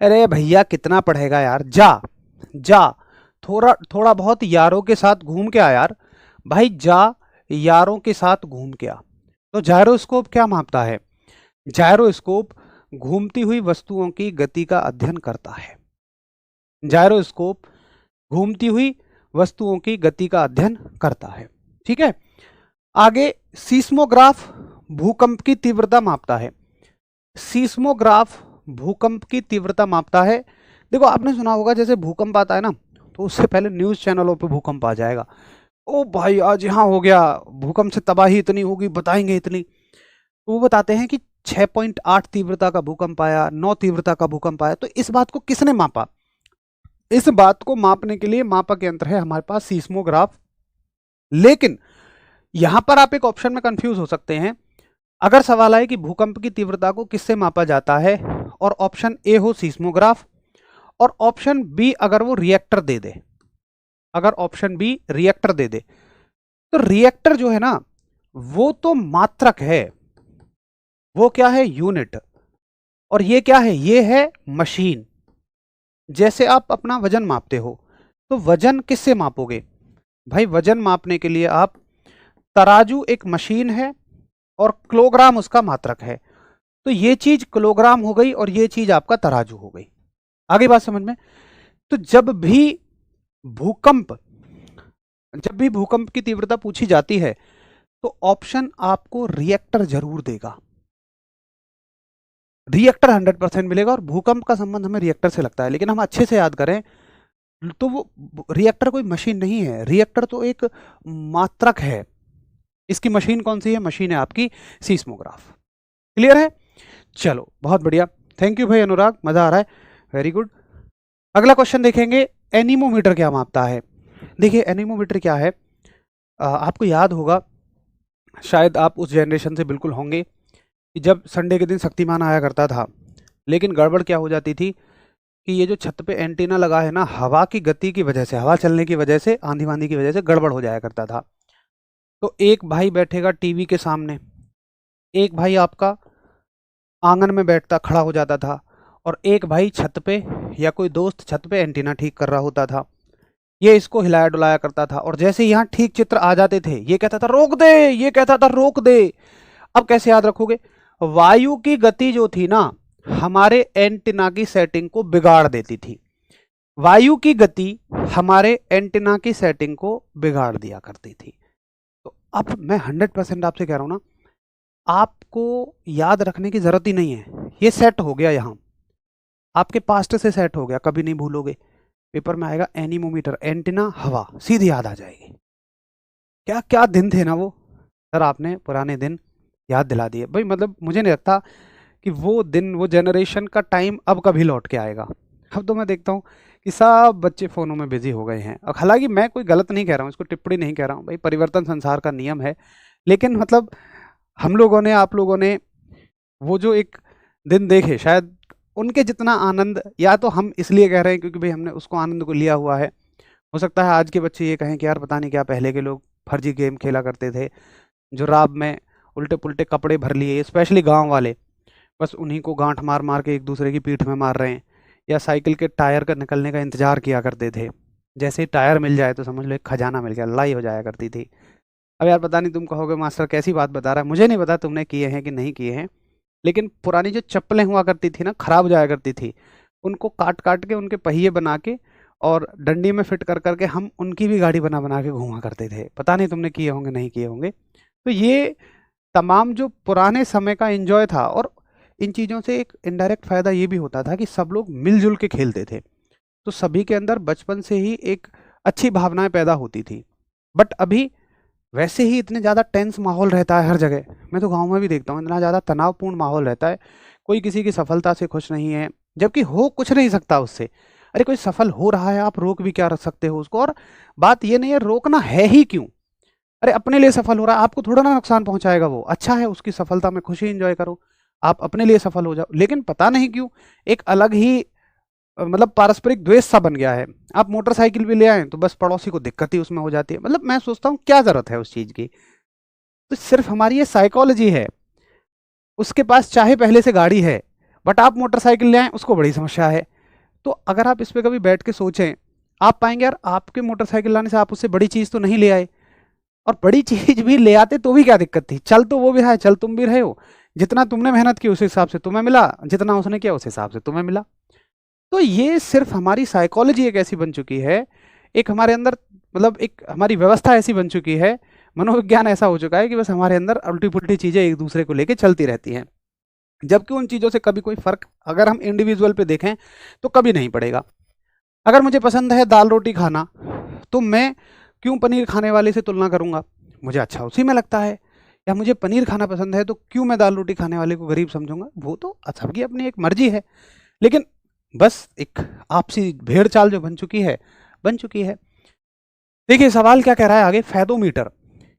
अरे भैया कितना पढ़ेगा यार, जा जा थोड़ा थोड़ा बहुत यारों के साथ घूम के आ यार, भाई जा यारों के साथ घूम के आ। तो जायरोस्कोप क्या मापता है? जायरोस्कोप घूमती हुई वस्तुओं की गति का अध्ययन करता है। जायरोस्कोप घूमती हुई वस्तुओं की गति का अध्ययन करता है। ठीक है, आगे सीस्मोग्राफ भूकंप की तीव्रता मापता है। सीस्मोग्राफ भूकंप की तीव्रता मापता है। देखो, आपने सुना होगा जैसे भूकंप आता है ना, तो उससे पहले न्यूज चैनलों पे भूकंप आ जाएगा। ओ भाई आज यहाँ हो गया भूकंप से तबाही इतनी होगी, बताएंगे इतनी। तो वो बताते हैं कि 6.8 तीव्रता का भूकंप आया, 9 तीव्रता का भूकंप आया। तो इस बात को किसने मापा? इस बात को मापने के लिए मापक यंत्र है हमारे पास, सीस्मोग्राफ। लेकिन यहां पर आप एक ऑप्शन में कंफ्यूज हो सकते हैं। अगर सवाल आए कि भूकंप की तीव्रता को किससे मापा जाता है, और ऑप्शन ए हो सीस्मोग्राफ, और ऑप्शन बी अगर वो रिएक्टर दे दे, अगर ऑप्शन बी रिएक्टर दे दे, तो रिएक्टर जो है ना, वो तो मात्रक है, वो क्या है? यूनिट। और ये क्या है? ये है मशीन। जैसे आप अपना वजन मापते हो, तो वजन किससे मापोगे? भाई वजन मापने के लिए आप, तराजू एक मशीन है और किलोग्राम उसका मात्रक है। तो ये चीज किलोग्राम हो गई और ये चीज आपका तराजू हो गई। आगे बात समझ में? तो जब भी भूकंप की तीव्रता पूछी जाती है, तो ऑप्शन आपको रिएक्टर जरूर देगा। रिएक्टर 100% मिलेगा, और भूकंप का संबंध हमें रिएक्टर से लगता है। लेकिन हम अच्छे से याद करें तो वो रिएक्टर कोई मशीन नहीं है, रिएक्टर तो एक मात्रक है। इसकी मशीन कौन सी है? मशीन है आपकी सीस्मोग्राफ। क्लियर है? चलो बहुत बढ़िया, थैंक यू भाई अनुराग, मजा आ रहा है, वेरी गुड। अगला क्वेश्चन देखेंगे, एनीमोमीटर क्या मापता है? देखिए एनीमोमीटर क्या है, आपको याद होगा, शायद आप उस जनरेशन से बिल्कुल होंगे कि जब संडे के दिन शक्तिमान आया करता था, लेकिन गड़बड़ क्या हो जाती थी कि ये जो छत पे एंटीना लगा है ना, हवा की गति की वजह से, हवा चलने की वजह से, आंधी वांधी की वजह से गड़बड़ हो जाया करता था। तो एक भाई बैठेगा टीवी के सामने, एक भाई आपका आंगन में बैठता खड़ा हो जाता था, और एक भाई छत पे या कोई दोस्त छत पे एंटीना ठीक कर रहा होता था। ये इसको हिलाया डुलाया करता था, और जैसे यहाँ ठीक चित्र आ जाते थे, ये कहता था रोक दे, ये कहता था रोक दे। अब कैसे याद रखोगे? वायु की गति जो थी ना, हमारे एंटीना की सेटिंग को बिगाड़ देती थी। वायु की गति हमारे एंटीना की सेटिंग को बिगाड़ दिया करती थी। तो अब मैं 100% आपसे कह रहा हूं ना, आपको याद रखने की जरूरत ही नहीं है, ये सेट हो गया, यहां आपके पास्ट से सेट हो गया, कभी नहीं भूलोगे। पेपर में आएगा एनीमोमीटर, एंटीना, हवा, सीधी याद आ जाएगी। क्या क्या दिन थे ना वो सर, आपने पुराने दिन याद दिला दिए भाई। मतलब मुझे नहीं लगता कि वो दिन, वो जनरेशन का टाइम अब कभी लौट के आएगा। अब तो मैं देखता हूँ कि सब बच्चे फ़ोनों में बिजी हो गए हैं। और हालांकि मैं कोई गलत नहीं कह रहा हूँ, इसको टिप्पणी नहीं कह रहा हूँ भाई, परिवर्तन संसार का नियम है। लेकिन मतलब हम लोगों ने, आप लोगों ने वो जो एक दिन देखे, शायद उनके जितना आनंद, या तो हम इसलिए कह रहे हैं क्योंकि भाई हमने उसको आनंद को लिया हुआ है। हो सकता है आज के बच्चे ये कहें कि यार पता नहीं क्या पहले के लोग फर्जी गेम खेला करते थे, जो रात में उल्टे पुल्टे कपड़े भर लिए, स्पेशली गांव वाले। बस उन्हीं को गांठ मार मार के एक दूसरे की पीठ में मार रहे हैं, या साइकिल के टायर का निकलने का इंतजार किया करते थे, जैसे ही टायर मिल जाए तो समझ लो एक खजाना मिल गया, लड़ाई हो जाया करती थी। अब यार पता नहीं, तुम कहोगे मास्टर कैसी बात बता रहा है, मुझे नहीं पता तुमने किए हैं कि नहीं किए हैं, लेकिन पुरानी जो चप्पलें हुआ करती थी ना, खराब हो जाया करती थी, उनको काट काट के उनके पहिए बना के और डंडी में फिट कर करके हम उनकी भी गाड़ी बना बना के घुमा करते थे। पता नहीं तुमने किए होंगे नहीं किए होंगे। तो ये तमाम जो पुराने समय का एंजॉय था, और इन चीज़ों से एक इनडायरेक्ट फ़ायदा ये भी होता था कि सब लोग मिलजुल के खेलते थे, तो सभी के अंदर बचपन से ही एक अच्छी भावनाएं पैदा होती थी। बट अभी वैसे ही इतने ज़्यादा टेंस माहौल रहता है हर जगह, मैं तो गांव में भी देखता हूँ, इतना ज़्यादा तनावपूर्ण माहौल रहता है, कोई किसी की सफलता से खुश नहीं है, जबकि हो कुछ नहीं सकता उससे। अरे कोई सफल हो रहा है, आप रोक भी क्या रख सकते हो उसको, और बात ये नहीं है रोकना है ही क्यों। अरे अपने लिए सफल हो रहा है, आपको थोड़ा ना नुकसान पहुंचाएगा वो, अच्छा है उसकी सफलता में खुशी एंजॉय करो, आप अपने लिए सफल हो जाओ। लेकिन पता नहीं क्यों एक अलग ही मतलब पारस्परिक द्वेष सा बन गया है। आप मोटरसाइकिल भी ले आए तो बस पड़ोसी को दिक्कत ही उसमें हो जाती है। मतलब मैं सोचता हूँ क्या जरूरत है उस चीज की। तो सिर्फ हमारी ये साइकोलॉजी है, उसके पास चाहे पहले से गाड़ी है बट आप मोटरसाइकिल ले आए उसको बड़ी समस्या है। तो अगर आप इस पे कभी बैठ के सोचें, आप पाएंगे यार आपके मोटरसाइकिल लाने से आप उससे बड़ी चीज तो नहीं ले आए, और बड़ी चीज भी ले आते तो भी क्या दिक्कत थी, चल तो वो भी रहा है, चल तुम भी रहे हो, जितना तुमने मेहनत की उस हिसाब से तुम्हें मिला, जितना उसने किया उस हिसाब से तुम्हें मिला। तो ये सिर्फ हमारी साइकोलॉजी एक ऐसी बन चुकी है, एक हमारे अंदर मतलब एक हमारी व्यवस्था ऐसी बन चुकी है, मनोविज्ञान ऐसा हो चुका है कि बस हमारे अंदर उल्टी पुल्टी चीजें एक दूसरे को लेके चलती रहती हैं, जबकि उन चीजों से कभी कोई फर्क अगर हम इंडिविजुअल पे देखें तो कभी नहीं पड़ेगा। अगर मुझे पसंद है दाल रोटी खाना, तो मैं क्यों पनीर खाने वाले से तुलना करूंगा, मुझे अच्छा उसी में लगता है। या मुझे पनीर खाना पसंद है तो क्यों मैं दाल रोटी खाने वाले को गरीब समझूंगा, वो तो सबकी अपनी एक मर्जी है। लेकिन बस एक आपसी भेड़ चाल जो बन चुकी है, बन चुकी है। देखिए सवाल क्या कह रहा है आगे, फैदोमीटर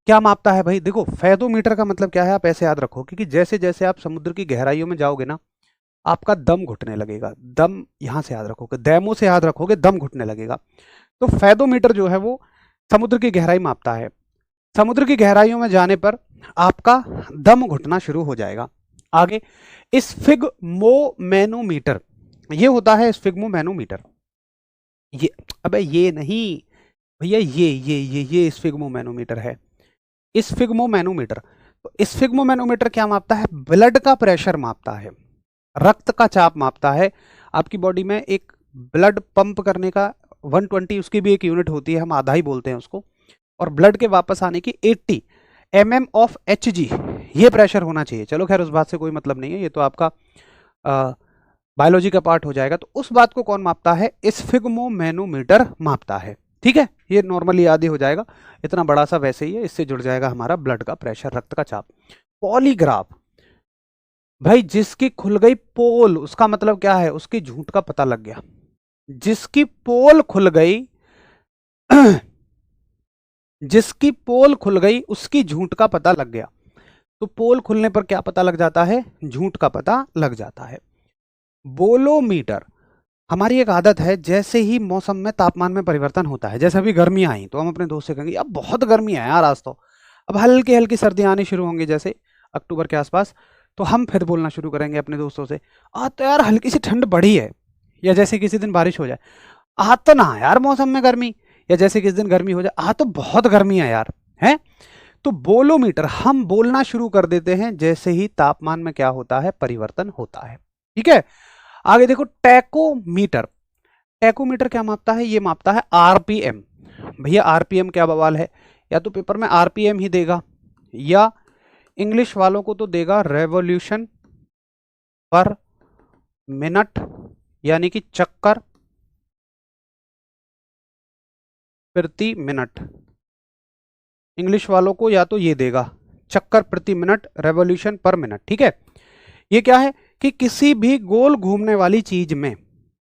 क्या मापता है भाई। देखो फैदोमीटर का मतलब क्या है, आप ऐसे याद रखो, क्योंकि जैसे जैसे आप समुद्र की गहराइयों में जाओगे ना, आपका दम घुटने लगेगा। दम यहां से याद रखोगे, दैमो से याद रखोगे, दम घुटने लगेगा। तो फैदोमीटर जो है वो समुद्र की गहराई मापता है। समुद्र की गहराइयों में जाने पर आपका दम घुटना शुरू हो जाएगा। आगे स्फिग्मोमेनोमीटर, ये होता है स्फिग्मोमेनोमीटर। ये अबे ये नहीं भैया, ये स्फिग्मोमेनोमीटर है, स्फिग्मोमेनोमीटर। तो स्फिग्मोमेनोमीटर क्या मापता है, ब्लड का प्रेशर मापता है, रक्त का चाप मापता है। आपकी बॉडी में एक ब्लड पंप करने का 120 उसकी भी एक यूनिट होती है, हम आधा ही बोलते हैं उसको, और ब्लड के वापस आने की 80 mm ऑफ Hg, ये प्रेशर होना चाहिए। चलो खैर उस बात से कोई मतलब नहीं है, ये तो आपका बायोलॉजी का पार्ट हो जाएगा। तो उस बात को कौन मापता है, स्फिग्मोमेनोमीटर मापता है। ठीक है, ये नॉर्मली याद ही हो जाएगा, इतना बड़ा सा वैसे ही है, इससे जुड़ जाएगा हमारा ब्लड का प्रेशर, रक्त का चाप। पॉलीग्राफ भाई, जिसकी खुल गई पोल उसका मतलब क्या है, उसकी झूठ का पता लग गया। जिसकी पोल खुल गई जिसकी पोल खुल गई उसकी झूठ का पता लग गया। तो पोल खुलने पर क्या पता लग जाता है, झूठ का पता लग जाता है। बोलोमीटर, हमारी एक आदत है, जैसे ही मौसम में तापमान में परिवर्तन होता है, जैसे अभी गर्मियां आई तो हम अपने दोस्त से कहेंगे अब बहुत गर्मी है यार आज तो, अब हल्की हल्की सर्दियां आनी शुरू होंगी जैसे अक्टूबर के आसपास, तो हम फिर बोलना शुरू करेंगे अपने दोस्तों से, आज तो यार हल्की सी ठंड बढ़ी है। या जैसे किसी दिन बारिश हो जाए, आज तो ना यार मौसम में गर्मी। या जैसे किसी दिन गर्मी हो जाए, आज तो बहुत गर्मी है यार, है। तो बोलोमीटर, हम बोलना शुरू कर देते हैं जैसे ही तापमान में क्या होता है, परिवर्तन होता है। ठीक है, आगे देखो टैकोमीटर। टैकोमीटर क्या मापता है, ये मापता है आरपीएम। भैया आरपीएम क्या बवाल है, या तो पेपर में आरपीएम ही देगा, या इंग्लिश वालों को तो देगा रेवोल्यूशन पर मिनट, यानी कि चक्कर प्रति मिनट। इंग्लिश वालों को या तो ये देगा चक्कर प्रति मिनट, रेवोल्यूशन पर मिनट। ठीक है, ये क्या है कि किसी भी गोल घूमने वाली चीज में,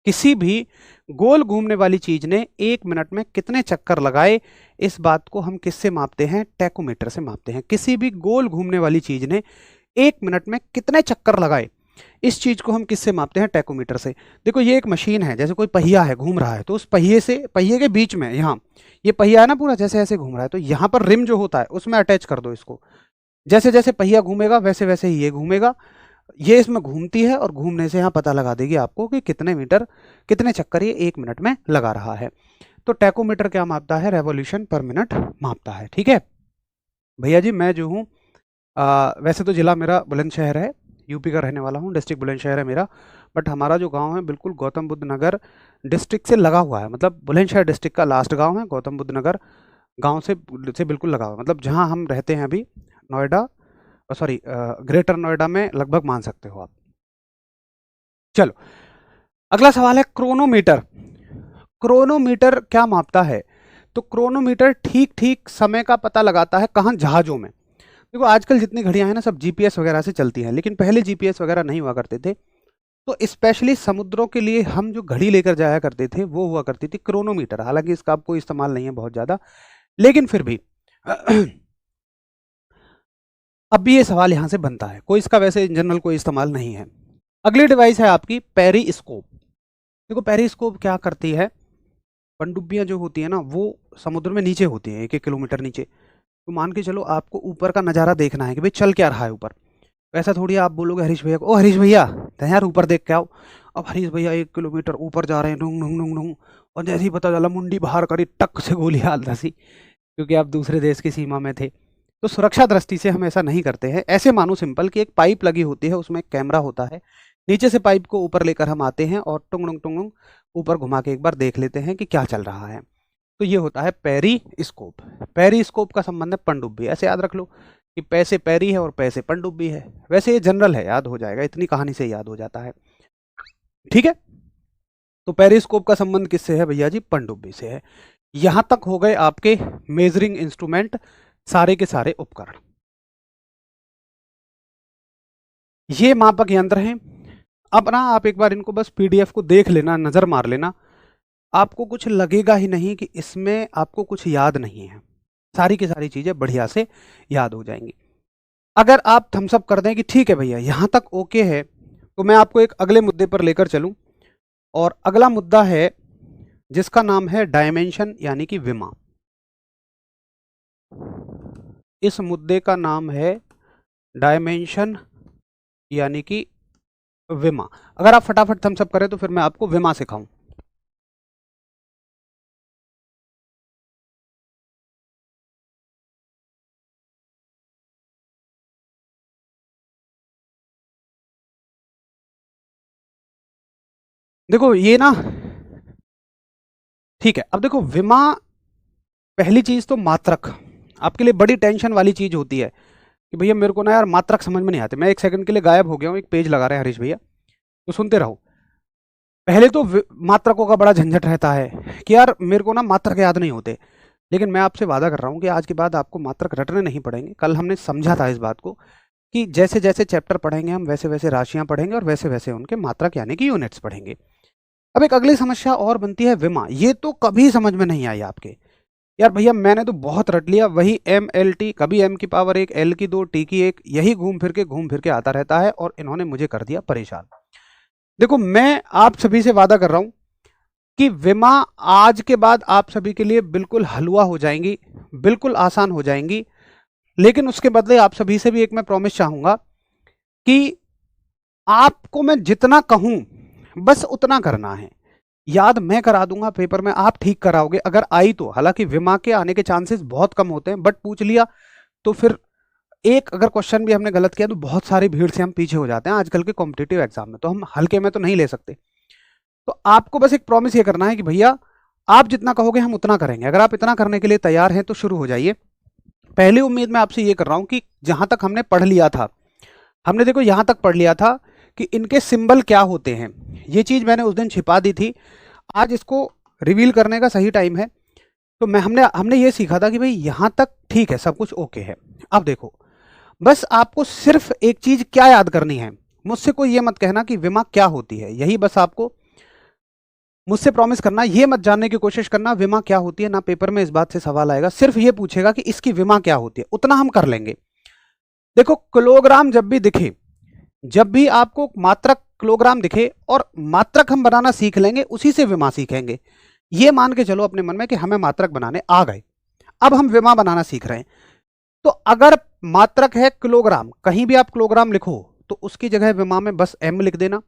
किसी भी गोल घूमने वाली चीज ने 1 मिनट में कितने चक्कर लगाए, इस बात को हम किससे मापते हैं, टैकोमीटर से मापते हैं। किसी भी गोल घूमने वाली चीज ने 1 मिनट में कितने चक्कर लगाए, इस चीज को हम किससे मापते हैं, टैकोमीटर से। देखो ये एक मशीन है, जैसे कोई पहिया है घूम रहा है, तो उस पहिए से, पहिए के बीच में यहाँ ये पहिया है ना पूरा, जैसे ऐसे घूम रहा है, तो यहाँ पर रिम जो होता है उसमें अटैच कर दो इसको। जैसे जैसे पहिया घूमेगा वैसे वैसे ही ये घूमेगा, ये इसमें घूमती है और घूमने से यहाँ पता लगा देगी आपको कि कितने मीटर, कितने चक्कर ये 1 मिनट में लगा रहा है। तो टैकोमीटर क्या मापता है? रेवोल्यूशन पर मिनट मापता है। ठीक है भैया जी, मैं जो हूँ वैसे तो ज़िला मेरा बुलंदशहर है, यूपी का रहने वाला हूँ, डिस्ट्रिक्ट बुलंदशहर है मेरा, बट हमारा जो गांव है बिल्कुल गौतम बुद्ध नगर डिस्ट्रिक्ट से लगा हुआ है। मतलब बुलंदशहर डिस्ट्रिक्ट का लास्ट गांव है, गौतम बुद्ध नगर गांव से बिल्कुल लगा हुआ है। मतलब जहां हम रहते हैं अभी, नोएडा, सॉरी ग्रेटर नोएडा में लगभग मान सकते हो आप। चलो अगला सवाल है क्रोनोमीटर। क्रोनोमीटर क्या मापता है? तो क्रोनोमीटर ठीक ठीक समय का पता लगाता है। कहाँ? जहाज़ों में। देखो आजकल जितनी घड़ियां हैं ना सब जीपीएस वगैरह से चलती हैं, लेकिन पहले जीपीएस वगैरह नहीं हुआ करते थे। तो स्पेशली समुद्रों के लिए हम जो घड़ी लेकर जाया करते थे वो हुआ करती थी क्रोनोमीटर। हालांकि इसका आपको इस्तेमाल नहीं है बहुत ज़्यादा, लेकिन फिर भी अब भी ये सवाल यहाँ से बनता है। कोई इसका वैसे इन जनरल कोई इस्तेमाल नहीं है। अगली डिवाइस है आपकी पेरिस्कोप। देखो पेरिस्कोप क्या करती है, पनडुब्बियाँ जो होती है ना वो समुद्र में नीचे होती हैं, 1-1 किलोमीटर नीचे। तो मान के चलो आपको ऊपर का नज़ारा देखना है कि भाई चल क्या रहा है ऊपर। वैसा थोड़ी आप बोलोगे हरीश भैया को, ओ हरीश भैया यार ऊपर देख के आओ। अब हरीश भैया 1 किलोमीटर ऊपर जा रहे हैं, ढूंढ ढूंढ ढूंढ ढूंढ, और जैसे ही पता चला मुंडी बाहर करी, टक से गोली हाल दसी, क्योंकि आप दूसरे देश की सीमा में थे। तो सुरक्षा दृष्टि से हम ऐसा नहीं करते हैं। ऐसे मानो सिंपल कि एक पाइप लगी होती है, उसमें एक कैमरा होता है, नीचे से पाइप को ऊपर लेकर हम आते हैं और टुंग टुंग ऊपर घुमा के एक बार देख लेते हैं कि क्या चल रहा है। तो ये होता है पेरिस्कोप। पेरिस्कोप का संबंध है पनडुब्बी। ऐसे याद रख लो कि पैसे पैरी है और पैसे पनडुब्बी है। वैसे ये जनरल है, याद हो जाएगा, इतनी कहानी से याद हो जाता है। ठीक है, तो पेरिस्कोप का संबंध किससे है भैया जी? पनडुब्बी से है। यहां तक हो गए आपके मेजरिंग इंस्ट्रूमेंट, सारे के सारे उपकरण। ये मापक यंत्र हैं। अब ना आप एक बार इनको बस पीडीएफ को देख लेना, नजर मार लेना, आपको कुछ लगेगा ही नहीं कि इसमें आपको कुछ याद नहीं है। सारी की सारी चीजें बढ़िया से याद हो जाएंगी। अगर आप थम्सअप कर दें कि ठीक है भैया यहां तक ओके है, तो मैं आपको एक अगले मुद्दे पर लेकर चलूं। और अगला मुद्दा है जिसका नाम है डायमेंशन यानी कि विमा। इस मुद्दे का नाम है डायमेंशन यानी कि विमा। अगर आप फटाफट थम्सअप करें तो फिर मैं आपको विमा सिखाऊं। देखो ये ना, ठीक है, अब देखो विमा, पहली चीज तो मात्रक आपके लिए बड़ी टेंशन वाली चीज होती है कि भैया मेरे को ना यार मात्रक समझ में नहीं आते। मैं 1 सेकंड के लिए गायब हो गया हूँ, एक पेज लगा रहे हैं हरीश भैया, तो सुनते रहो। पहले तो मात्रकों का बड़ा झंझट रहता है कि यार मेरे को ना मात्रक याद नहीं होते, लेकिन मैं आपसे वादा कर रहा हूँ कि आज के बाद आपको मात्रक रटने नहीं पड़ेंगे। कल हमने समझा था इस बात को कि जैसे जैसे चैप्टर पढ़ेंगे हम वैसे वैसे राशियां पढ़ेंगे और वैसे वैसे उनके मात्रक यानी कि यूनिट्स पढ़ेंगे। अब एक अगली समस्या और बनती है विमा। ये तो कभी समझ में नहीं आई आपके, यार भैया मैंने तो बहुत रट लिया, वही एम एल टी, कभी एम की पावर 1, एल की 2, टी की 1, यही घूम फिर के आता रहता है और इन्होंने मुझे कर दिया परेशान। देखो मैं आप सभी से वादा कर रहा हूं कि विमा आज के बाद आप सभी के लिए बिल्कुल हलवा हो जाएंगी, बिल्कुल आसान हो जाएंगी। लेकिन उसके बदले आप सभी से भी एक मैं प्रॉमिस चाहूंगा कि आपको मैं जितना कहूं बस उतना करना है। याद मैं करा दूंगा पेपर में, आप ठीक कराओगे अगर आई तो। हालांकि विमा के आने के चांसेस बहुत कम होते हैं, बट पूछ लिया तो फिर एक अगर क्वेश्चन भी हमने गलत किया तो बहुत सारी भीड़ से हम पीछे हो जाते हैं आजकल के कॉम्पिटिटिव एग्जाम में, तो हम हल्के में तो नहीं ले सकते। तो आपको बस एक प्रॉमिस ये करना है कि भैया आप जितना कहोगे हम उतना करेंगे। अगर आप इतना करने के लिए तैयार हैं तो शुरू हो जाइए। पहली उम्मीद मैं आपसे ये कर रहा हूं कि जहां तक हमने पढ़ लिया था, हमने देखो यहां तक पढ़ लिया था कि इनके सिंबल क्या होते हैं। ये चीज मैंने उस दिन छिपा दी थी, आज इसको रिवील करने का सही टाइम है। तो हमने ये सीखा था कि भाई यहां तक ठीक है, सब कुछ ओके है। अब देखो बस आपको सिर्फ एक चीज क्या याद करनी है, मुझसे कोई ये मत कहना कि विमा क्या होती है, यही बस आपको मुझसे प्रॉमिस करना। ये मत जानने की कोशिश करना विमा क्या होती है, ना पेपर में इस बात से सवाल आएगा, सिर्फ ये पूछेगा कि इसकी विमा क्या होती है, उतना हम कर लेंगे। देखो किलोग्राम जब भी दिखे, जब भी आपको मात्रक किलोग्राम दिखे और मात्रक हम बनाना सीख लेंगे, उसी से विमा सीखेंगे। ये मान के चलो अपने मन में कि हमें मात्रक बनाने आ गए, अब हम विमा बनाना सीख रहे हैं। तो अगर मात्रक है किलोग्राम, कहीं भी आप किलोग्राम लिखो तो उसकी जगह विमा में बस m लिख देना।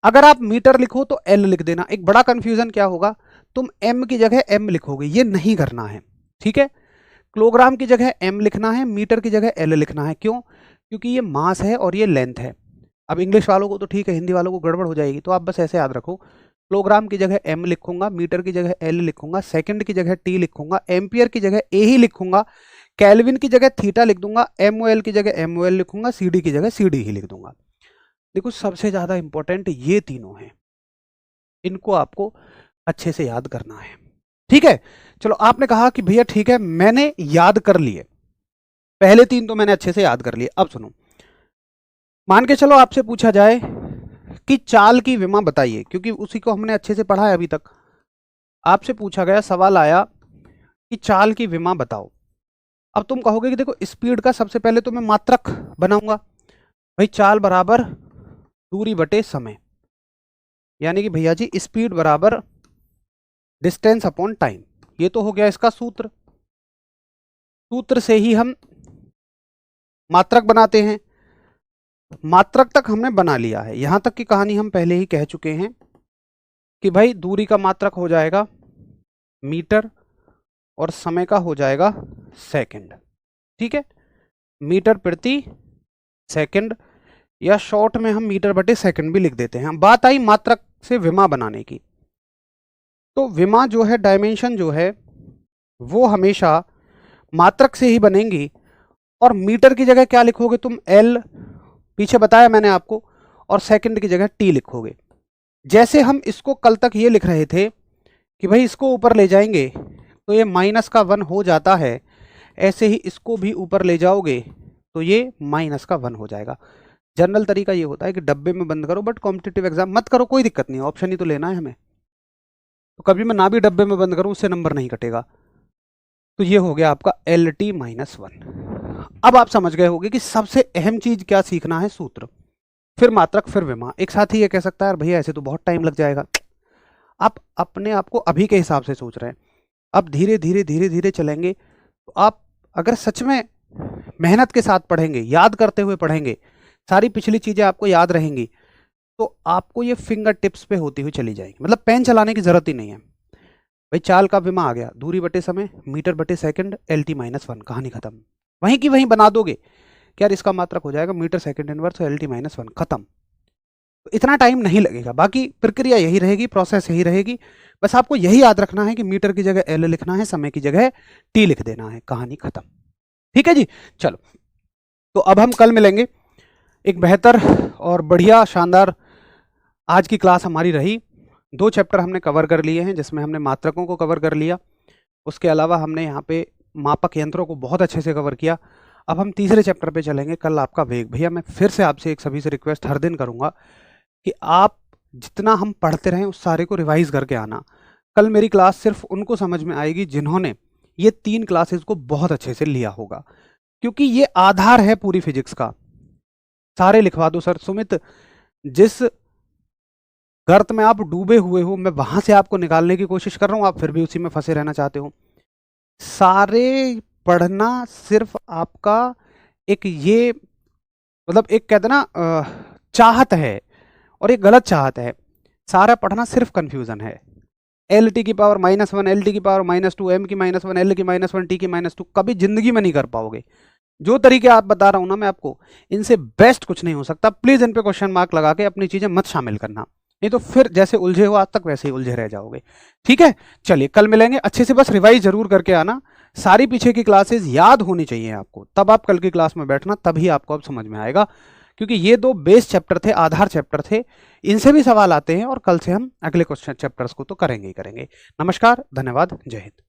अगर आप मीटर लिखो तो l लिख देना। एक बड़ा कंफ्यूजन क्या होगा, तुम m की जगह m लिखोगे, ये नहीं करना है, ठीक है। किलोग्राम की जगह m लिखना है, मीटर की जगह l लिखना है। क्यों? क्योंकि ये मास है और ये लेंथ है। अब इंग्लिश वालों को तो ठीक है, हिंदी वालों को गड़बड़ हो जाएगी, तो आप बस ऐसे याद रखो, किलोग्राम की जगह m लिखूंगा, मीटर की जगह l लिखूंगा, सेकंड की जगह t लिखूंगा, एम्पियर की जगह a ही लिखूंगा, केल्विन की जगह थीटा लिख दूंगा, MOL की जगह MOL लिखूंगा, CD की जगह CD ही लिख दूंगा। देखो सबसे ज्यादा इंपॉर्टेंट ये तीनों हैं, इनको आपको अच्छे से याद करना है, ठीक है। चलो आपने कहा कि भैया ठीक है मैंने याद कर लिए, पहले तीन तो मैंने अच्छे से याद कर लिए। अब सुनो, मान के चलो आपसे पूछा जाए कि चाल की विमा बताइए, क्योंकि उसी को हमने अच्छे से पढ़ा है अभी तक। आपसे पूछा गया, सवाल आया कि चाल की विमा बताओ। अब तुम कहोगे कि देखो स्पीड का सबसे पहले तो मैं मात्रक बनाऊंगा, भाई चाल बराबर दूरी बटे समय, यानी कि भैया जी स्पीड बराबर डिस्टेंस अपॉन टाइम, ये तो हो गया इसका सूत्र। सूत्र से ही हम मात्रक बनाते हैं, मात्रक तक हमने बना लिया है। यहां तक की कहानी हम पहले ही कह चुके हैं कि भाई दूरी का मात्रक हो जाएगा मीटर और समय का हो जाएगा सेकंड, ठीक है, मीटर प्रति सेकंड, या शॉर्ट में हम मीटर बटे सेकंड भी लिख देते हैं। बात आई मात्रक से विमा बनाने की, तो विमा जो है, डायमेंशन जो है वो हमेशा मात्रक से ही बनेंगी। और मीटर की जगह क्या लिखोगे तुम, L, पीछे बताया मैंने आपको, और सेकंड की जगह T लिखोगे। जैसे हम इसको कल तक ये लिख रहे थे कि भाई इसको ऊपर ले जाएंगे तो ये -1 हो जाता है, ऐसे ही इसको भी ऊपर ले जाओगे तो ये -1 हो जाएगा। जनरल तरीका ये होता है कि डब्बे में बंद करो, बट कॉम्पिटिटिव एग्जाम मत करो, कोई दिक्कत नहीं है, ऑप्शन ही तो लेना है हमें। तो कभी मैं ना भी डब्बे में बंद करूं उससे नंबर नहीं कटेगा। तो ये हो गया आपका LT-1। अब आप समझ गए होंगे कि सबसे अहम चीज क्या सीखना है, सूत्र, फिर मात्रक, फिर विमा। एक साथ ही ये कह सकता है भैया ऐसे तो बहुत टाइम लग जाएगा। आप अपने आप को अभी के हिसाब से सोच रहे हैं, अब धीरे धीरे धीरे धीरे चलेंगे तो आप अगर सच में मेहनत के साथ पढ़ेंगे, याद करते हुए पढ़ेंगे, सारी पिछली चीजें आपको याद रहेंगी, तो आपको ये फिंगर टिप्स पे होती हुई चली जाएगी। मतलब पेन चलाने की जरूरत ही नहीं है। भाई चाल का विमा आ गया, दूरी बटे समय, मीटर बटे सेकंड, LT-1, कहानी खत्म। वहीं की वहीं बना दोगे कि यार इसका मात्रक हो जाएगा मीटर सेकंड इनवर्स और LT-1, खत्म। तो इतना टाइम नहीं लगेगा, बाकी प्रक्रिया यही रहेगी, प्रोसेस यही रहेगी। बस आपको यही याद रखना है कि मीटर की जगह L लिखना है, समय की जगह T लिख देना है, कहानी खत्म। ठीक है जी, चलो तो अब हम कल मिलेंगे। एक बेहतर और बढ़िया शानदार आज की क्लास हमारी रही। 2 चैप्टर हमने कवर कर लिए हैं, जिसमें हमने मात्रकों को कवर कर लिया, उसके अलावा हमने यहाँ पे मापक यंत्रों को बहुत अच्छे से कवर किया। अब हम तीसरे चैप्टर पे चलेंगे, कल आपका वेग। भैया मैं फिर से आपसे एक सभी से रिक्वेस्ट हर दिन करूँगा कि आप जितना हम पढ़ते रहें उस सारे को रिवाइज करके आना। कल मेरी क्लास सिर्फ उनको समझ में आएगी जिन्होंने ये 3 क्लासेस को बहुत अच्छे से लिया होगा, क्योंकि ये आधार है पूरी फिजिक्स का। सारे लिखवा दो सर। सुमित, जिस गर्त में आप डूबे हुए हो, मैं वहां से आपको निकालने की कोशिश कर रहा हूं, आप फिर भी उसी में फंसे रहना चाहते हो। सारे पढ़ना सिर्फ आपका एक ये मतलब एक कहते ना चाहत है, और एक गलत चाहत है। सारा पढ़ना सिर्फ कंफ्यूजन है। LT की पावर -1, LT की पावर -2, M की -1, L की -1, T की -2 कभी जिंदगी में नहीं कर पाओगे। जो तरीके आप बता रहा हूं ना मैं आपको, इनसे बेस्ट कुछ नहीं हो सकता। प्लीज इन पे क्वेश्चन मार्क लगा के अपनी चीजें मत शामिल करना, नहीं तो फिर जैसे उलझे हो आज तक वैसे ही उलझे रह जाओगे। ठीक है, चलिए कल मिलेंगे। अच्छे से बस रिवाइज जरूर करके आना, सारी पीछे की क्लासेस याद होनी चाहिए आपको, तब आप कल की क्लास में बैठना, तभी आपको अब समझ में आएगा। क्योंकि ये 2 बेस चैप्टर थे, आधार चैप्टर थे, इनसे भी सवाल आते हैं, और कल से हम अगले क्वेश्चन चैप्टर्स को तो करेंगे ही करेंगे। नमस्कार, धन्यवाद, जय हिंद।